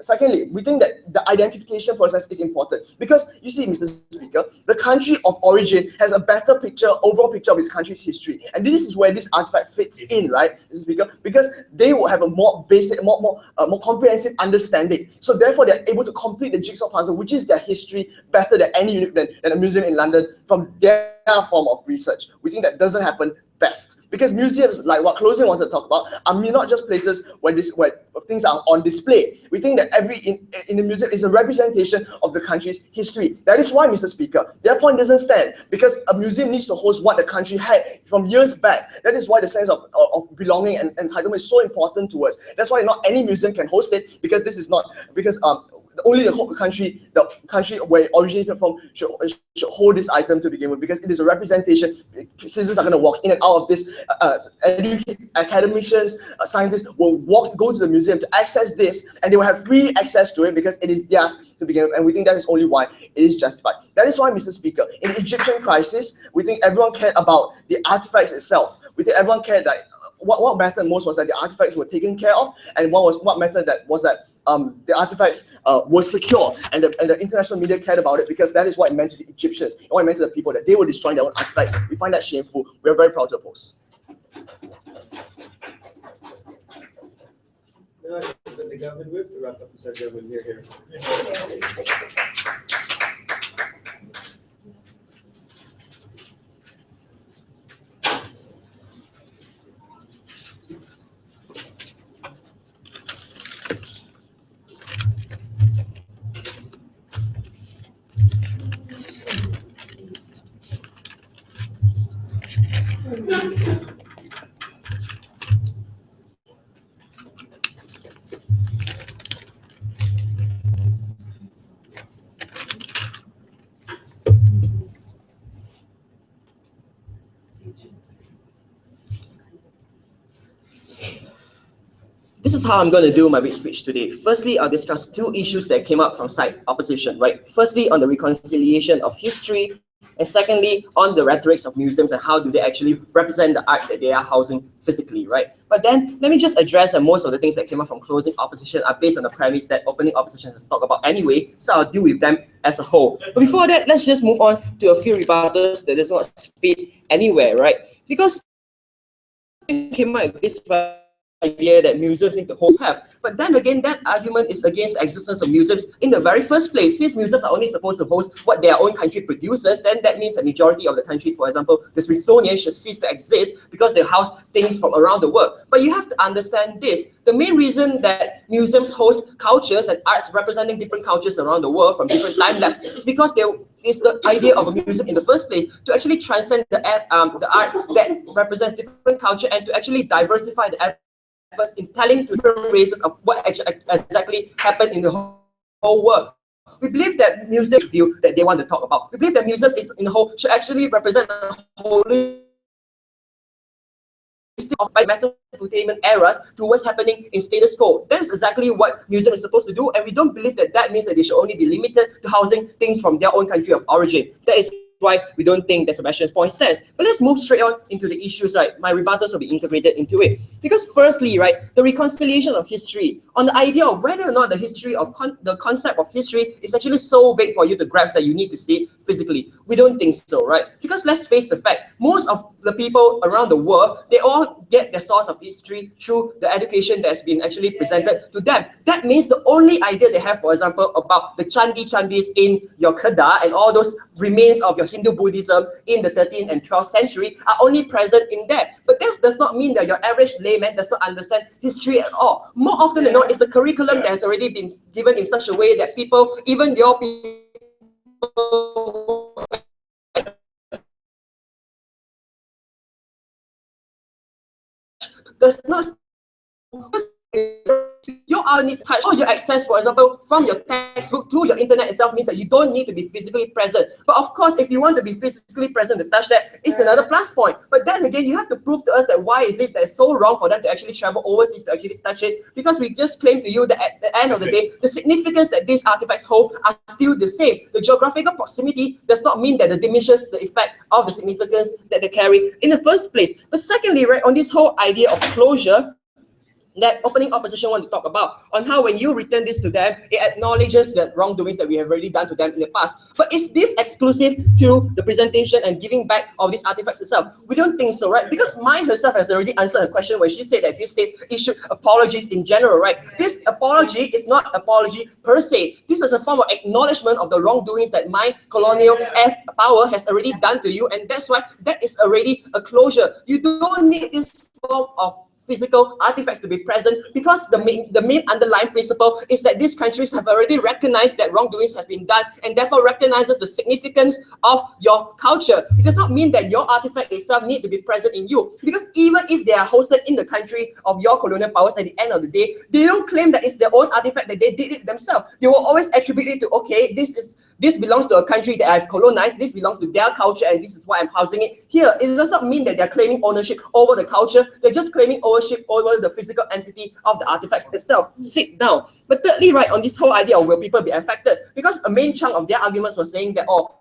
Secondly, we think that the identification process is important because you see, Mr. Speaker, the country of origin has a better overall picture of its country's history, and this is where this artifact fits in, right, Mr. Speaker? Because they will have a more basic, more comprehensive understanding. So therefore, they're able to complete the jigsaw puzzle, which is their history, better than than a museum in London from their form of research. We think that doesn't happen best because museums, like what Closing wanted to talk about, are not just places where things are on display. We think that in the museum is a representation of the country's history. That is why, Mr. Speaker, their point doesn't stand because a museum needs to host what the country had from years back. That is why the sense of belonging and entitlement is so important to us. That's why not any museum can host it because this is not because only the country where it originated from should hold this item to begin with because it is a representation. Citizens are going to walk in and out of this. Academicians, scientists will go to the museum to access this, and they will have free access to it because it is theirs to begin with. And we think that is only why it is justified. That is why, Mr. Speaker, in the Egyptian crisis, we think everyone cared about the artifacts itself. We think everyone cared that what mattered most was that the artifacts were taken care of, and what mattered was that the artifacts were secure, and the international media cared about it because that is what it meant to the Egyptians, and what it meant to the people that they were destroying their own artifacts. We find that shameful. We are very proud to oppose. Now, the government whip to wrap up the subject when you're here. This is how I'm going to do my big speech today. Firstly, I'll discuss two issues that came up from side opposition, right? Firstly, on the reconciliation of history, and secondly, on the rhetorics of museums and how do they actually represent the art that they are housing physically, right? But then, let me just address that most of the things that came up from closing opposition are based on the premise that opening opposition has talked about anyway, so I'll deal with them as a whole. But before that, let's just move on to a few rebuttals that does not fit anywhere, right? Because came up with this idea that museums need to have. But then again, that argument is against the existence of museums in the very first place. Since museums are only supposed to host what their own country produces, then that means the majority of the countries, for example, the Smithsonian should cease to exist because they house things from around the world. But you have to understand this. The main reason that museums host cultures and arts representing different cultures around the world from different timelines is because there is the idea of a museum in the first place to actually transcend the art that represents different culture and to actually diversify the efforts in telling to different races of what exactly happened in the whole world. We believe that museum view that they want to talk about. We believe that museums in the whole should actually represent a holistic of Mesopotamian eras to what's happening in status quo. That's exactly what museum is supposed to do, and we don't believe that that means that they should only be limited to housing things from their own country of origin. That is why we don't think that Sebastian's point stands. But let's move straight on into the issues, right? My rebuttals will be integrated into it. Because firstly, right, the reconciliation of history, on the idea of whether or not the history of the concept of history is actually so vague for you to grasp that you need to see it physically. We don't think so, right? Because let's face the fact, most of the people around the world, they all get their source of history through the education that's been actually presented to them. That means the only idea they have, for example, about the Chandis in your Kedah and all those remains of your Hindu Buddhism in the 13th and 12th century are only present in there. But that does not mean that your average layman does not understand history at all. More often than not, it's the curriculum that has already been given in such a way that people, even your people, does not you all need to touch all your access, for example, from your textbook to your internet itself means that you don't need to be physically present. But of course, if you want to be physically present to touch that, it's another plus point. But then again, you have to prove to us that why is it that it's so wrong for them to actually travel overseas to actually touch it, because we just claim to you that at the end of the day, the significance that these artifacts hold are still the same. The geographical proximity does not mean that it diminishes the effect of the significance that they carry in the first place. But secondly, right, on this whole idea of closure, that opening opposition want to talk about on how when you return this to them, it acknowledges the wrongdoings that we have already done to them in the past. But is this exclusive to the presentation and giving back of these artifacts itself? We don't think so, right? Because Mai herself has already answered a question when she said that these states issued apologies in general, right? This apology is not apology per se. This is a form of acknowledgement of the wrongdoings that my colonial power has already done to you, and that's why that is already a closure. You don't need this form of physical artifacts to be present, because the main underlying principle is that these countries have already recognized that wrongdoings has been done and therefore recognizes the significance of your culture. It does not mean that your artifact itself need to be present in you, because even if they are hosted in the country of your colonial powers, at the end of the day, they don't claim that it's their own artifact, that they did it themselves. They will always attribute it to, okay, this belongs to a country that I've colonized, this belongs to their culture, and this is why I'm housing it here. It does not mean that they're claiming ownership over the culture, they're just claiming ownership over the physical entity of the artifacts itself. Sit down. But thirdly, right, on this whole idea of will people be affected, because a main chunk of their arguments was saying that, oh,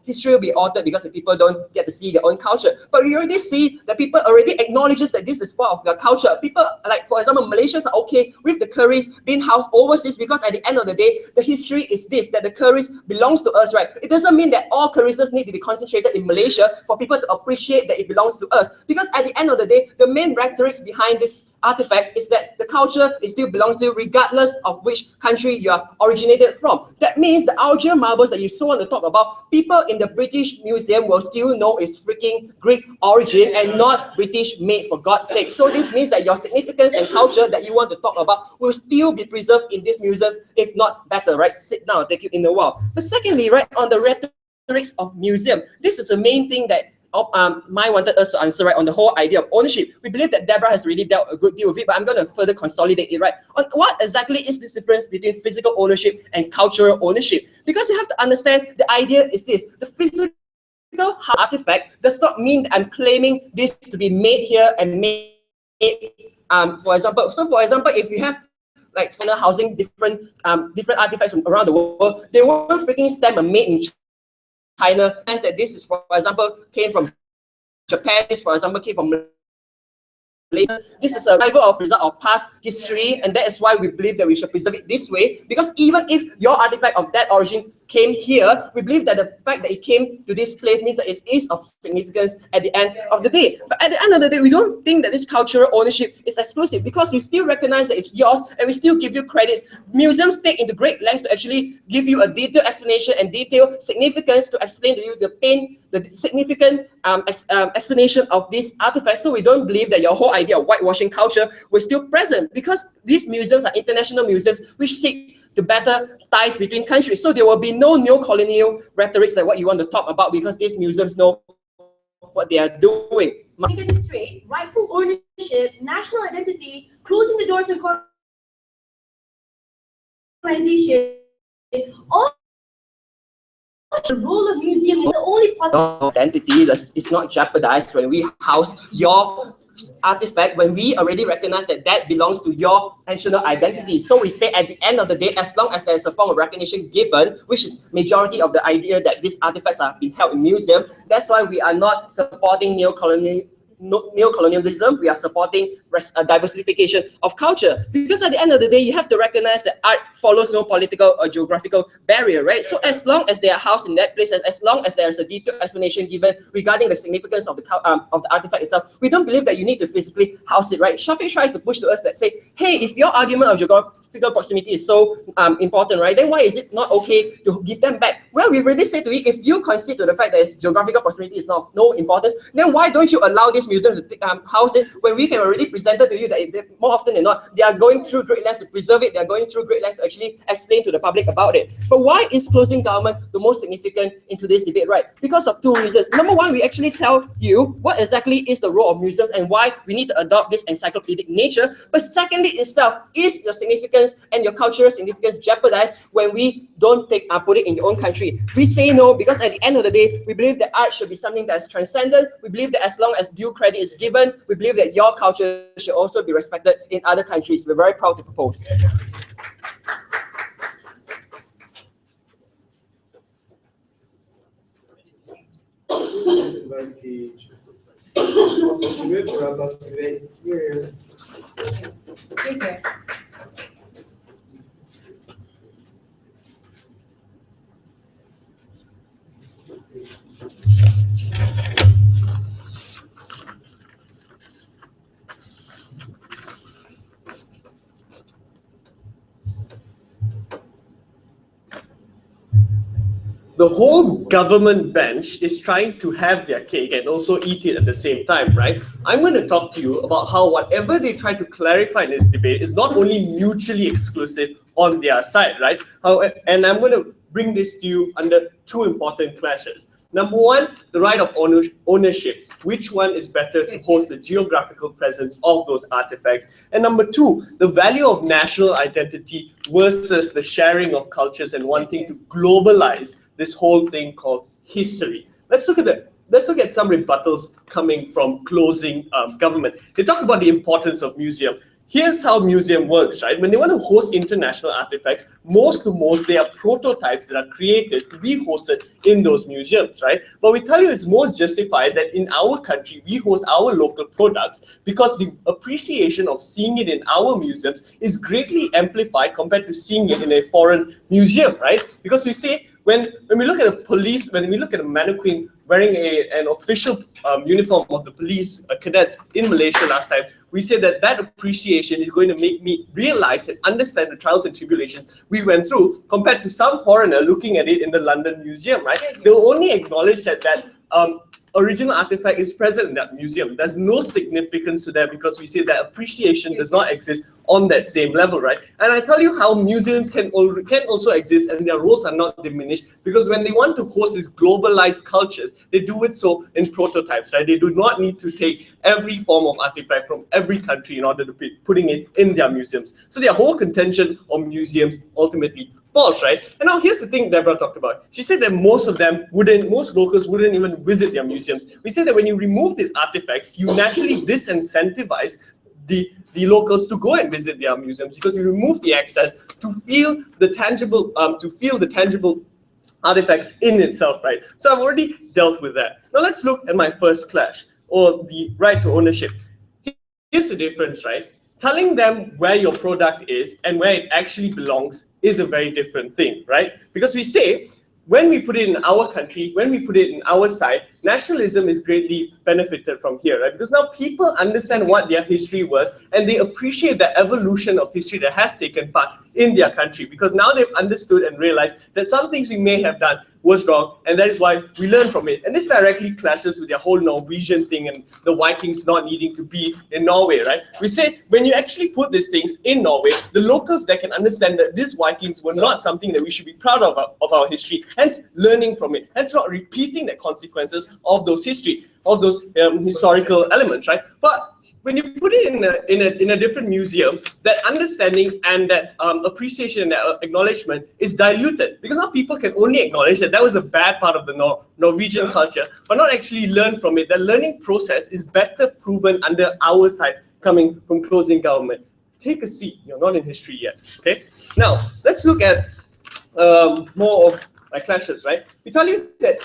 history will be altered because the people don't get to see their own culture. But we already see that people already acknowledges that this is part of their culture. People, like for example, Malaysians are okay with the curries being housed overseas, because at the end of the day, the history is this, that the curries belongs to us, right? It doesn't mean that all curries need to be concentrated in Malaysia for people to appreciate that it belongs to us. Because at the end of the day, the main rhetoric behind this artifacts is that the culture it still belongs to you regardless of which country you are originated from. That means the Algier marbles that you so want to talk about, people in the British Museum will still know it's freaking Greek origin and not British made, for God's sake. So this means that your significance and culture that you want to talk about will still be preserved in these museums, if not better, right? Sit down, take you in a while. But secondly, right, on the rhetorics of museum, this is the main thing that Mai wanted us to answer, right, on the whole idea of ownership. We believe that Deborah has really dealt a good deal with it, but I'm going to further consolidate it, right, on what exactly is this difference between physical ownership and cultural ownership. Because you have to understand, the idea is this: the physical artifact does not mean that I'm claiming this to be made here and made, for example, if you have like funeral housing different artifacts from around the world, they won't freaking stamp a made in China, that this is, for example, came from Japan, this, for example, came from Malaysia. This is a survival of result of past history, and that is why we believe that we should preserve it this way. Because even if your artifact of that origin came here, we believe that the fact that it came to this place means that it is of significance at the end of the day. But at the end of the day, we don't think that this cultural ownership is exclusive, because we still recognize that it's yours and we still give you credits. Museums take into great lengths to actually give you a detailed explanation and detailed significance to explain to you the significant explanation of these artifacts. So we don't believe that your whole idea of whitewashing culture was still present, because these museums are international museums which seek to better ties between countries. So there will be no neo-colonial rhetorics like what you want to talk about, because these museums know what they are doing. Get it straight, rightful ownership, national identity, closing the doors of colonization, all the role of museum is the only possible identity is not jeopardized when we house your artifact, when we already recognize that that belongs to your national identity. So we say at the end of the day, as long as there is a form of recognition given, which is majority of the idea that these artifacts are being held in museum, that's why we are not supporting neocolonialism. We are supporting diversification of culture, because at the end of the day, you have to recognize that art follows no political or geographical barrier, right? So as long as they are housed in that place, and as long as there is a detailed explanation given regarding the significance of the artifact itself, we don't believe that you need to physically house it, right? Shafiq tries to push to us that say, hey, if your argument of geographical proximity is so important, right, then why is it not okay to give them back? Well, we've already said to you, if you concede to the fact that geographical proximity is not no importance, then why don't you allow these museums to house it, when we can already present to you that more often than not, they are going through great lengths to preserve it, they are going through great lengths to actually explain to the public about it. But why is closing government the most significant in today's debate, right? Because of two reasons. Number one, we actually tell you what exactly is the role of museums and why we need to adopt this encyclopedic nature. But secondly itself, is your significance and your cultural significance jeopardized when we don't put it in your own country? We say no, because at the end of the day, we believe that art should be something that is transcendent. We believe that as long as due credit is given, we believe that your culture should also be respected in other countries. We're very proud to propose. The whole government bench is trying to have their cake and also eat it at the same time, right? I'm going to talk to you about how whatever they try to clarify in this debate is not only mutually exclusive on their side, right? And I'm going to bring this to you under two important clashes. Number one, the right of ownership. Which one is better to host the geographical presence of those artifacts? And number two, the value of national identity versus the sharing of cultures and wanting to globalize this whole thing called history. Let's look at some rebuttals coming from closing government. They talk about the importance of museum. Here's how museum works, right? When they want to host international artifacts, most they are prototypes that are created to be hosted in those museums, right? But we tell you it's most justified that in our country, we host our local products because the appreciation of seeing it in our museums is greatly amplified compared to seeing it in a foreign museum, right? Because we say, when we look at when we look at a mannequin wearing an official uniform of the police cadets in Malaysia last time, we say that appreciation is going to make me realize and understand the trials and tribulations we went through compared to some foreigner looking at it in the London Museum, right? They'll only acknowledge that original artifact is present in that museum. There's no significance to that because we say that appreciation does not exist on that same level, right? And I tell you how museums can also exist and their roles are not diminished, because when they want to host these globalized cultures, they do it so in prototypes, right? They do not need to take every form of artifact from every country in order to be putting it in their museums. So their whole contention on museums ultimately false, right? And now here's the thing Deborah talked about. She said that most locals wouldn't even visit their museums. We say that when you remove these artifacts, you naturally disincentivize the locals to go and visit their museums, because you remove the access to feel the tangible artifacts in itself, right? So I've already dealt with that. Now let's look at my first clash, or the right to ownership. Here's the difference, right? Telling them where your product is and where it actually belongs is a very different thing, right? Because we say when we put it in our country, when we put it in our side, nationalism is greatly benefited from here, right? Because now people understand what their history was and they appreciate the evolution of history that has taken part in their country, because now they've understood and realized that some things we may have done was wrong, and that is why we learn from it. And this directly clashes with their whole Norwegian thing and the Vikings not needing to be in Norway, right? We say when you actually put these things in Norway, the locals that can understand that these Vikings were not something that we should be proud of our history, hence learning from it, hence not repeating the consequences of those historical elements, right? But when you put it in a different museum, that understanding and that appreciation and that acknowledgement is diluted, because now people can only acknowledge that that was a bad part of the Norwegian culture, but not actually learn from it. The learning process is better proven under our side, coming from closing government. Take a seat. You're not in history yet. Okay. Now let's look at more of my clashes. Right. We tell you that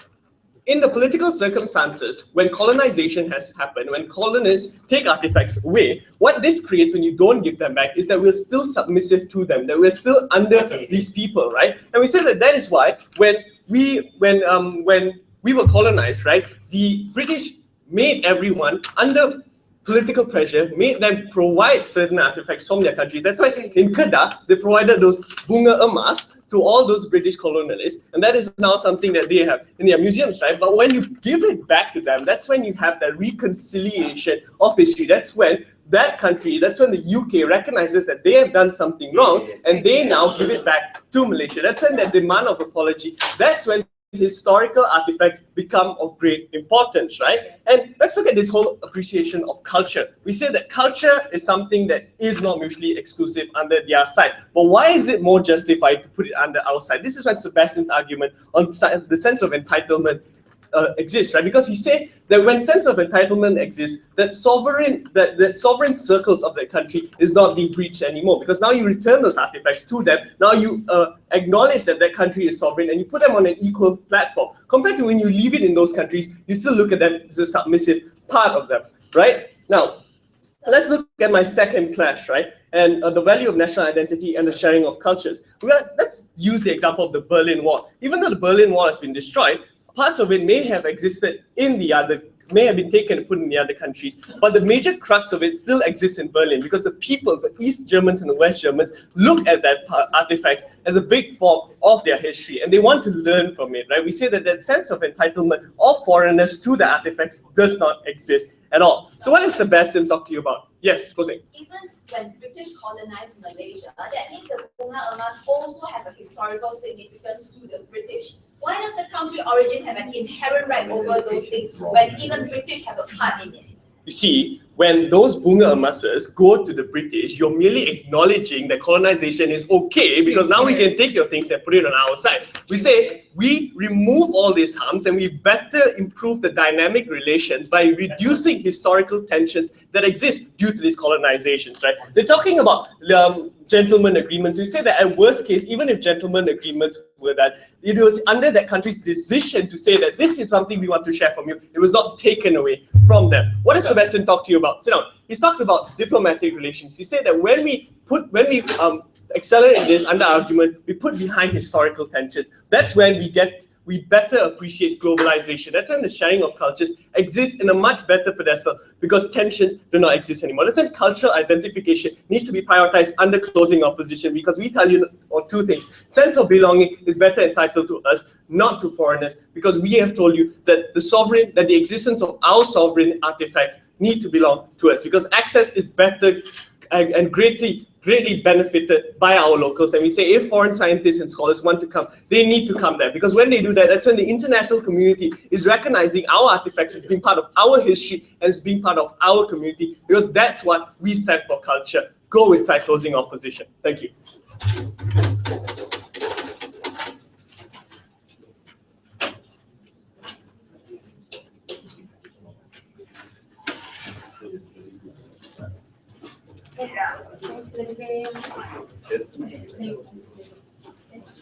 in the political circumstances, when colonization has happened, when colonists take artifacts away, what this creates when you don't give them back is that we're still submissive to them, that we're still under these people, right? And we say that that is why when we were colonized, right, the British made everyone under political pressure, made them provide certain artifacts from their countries. That's why in Kedah, they provided those bunga emas to all those British colonialists, and that is now something that they have in their museums, right? But when you give it back to them, that's when you have that reconciliation of history. That's when that country, that's when the UK recognizes that they have done something wrong, and they now give it back to Malaysia. That's when that demand of apology, that's when historical artifacts become of great importance, right? And let's look at this whole appreciation of culture. We say that culture is something that is not mutually exclusive under their side. But why is it more justified to put it under our side? This is when Sebastian's argument on the sense of entitlement exists, right? Because he said that when sense of entitlement exists, that sovereign circles of the country is not being breached anymore, because now you return those artifacts to them. Now you acknowledge that that country is sovereign and you put them on an equal platform. Compared to when you leave it in those countries, you still look at them as a submissive part of them, right? Now, let's look at my second clash, right? And the value of national identity and the sharing of cultures. Let's use the example of the Berlin Wall. Even though the Berlin Wall has been destroyed, parts of it may have existed in the other, may have been taken and put in the other countries, but the major crux of it still exists in Berlin, because the people, the East Germans and the West Germans, look at that artifacts as a big form of their history, and they want to learn from it, right? We say that that sense of entitlement of foreigners to the artifacts does not exist at all. So what does Sebastian talk to you about? Yes, Mokhsein. Even when British colonized Malaysia, that means the bunga emas also have a historical significance to the British. Why does the country origin have an inherent right over those things when even British have a part in it? You see, when those bunga emasas go to the British, you're merely acknowledging that colonization is okay, because now we can take your things and put it on our side. We say we remove all these harms and we better improve the dynamic relations by reducing historical tensions that exist due to these colonizations, right? They're talking about gentleman agreements. We say that at worst case, even if gentleman agreements were that, it was under that country's decision to say that this is something we want to share from you. It was not taken away from them. What does Sebastian talk to you about? Sit down. He's talked about diplomatic relations. He said that when we accelerate this under argument, we put behind historical tensions. That's when we better appreciate globalization. That's when the sharing of cultures exists in a much better pedestal, because tensions do not exist anymore. That's when cultural identification needs to be prioritized under closing opposition, because we tell you two things. Sense of belonging is better entitled to us, not to foreigners, because we have told you that the existence of our sovereign artifacts need to belong to us, because access is better and greatly benefited by our locals. And we say if foreign scientists and scholars want to come, they need to come there, because when they do that, that's when the international community is recognizing our artifacts as being part of our history and as being part of our community, because that's what we stand for: culture. Go inside closing opposition. Thank you. Thanks for the debate. Yes. Thanks.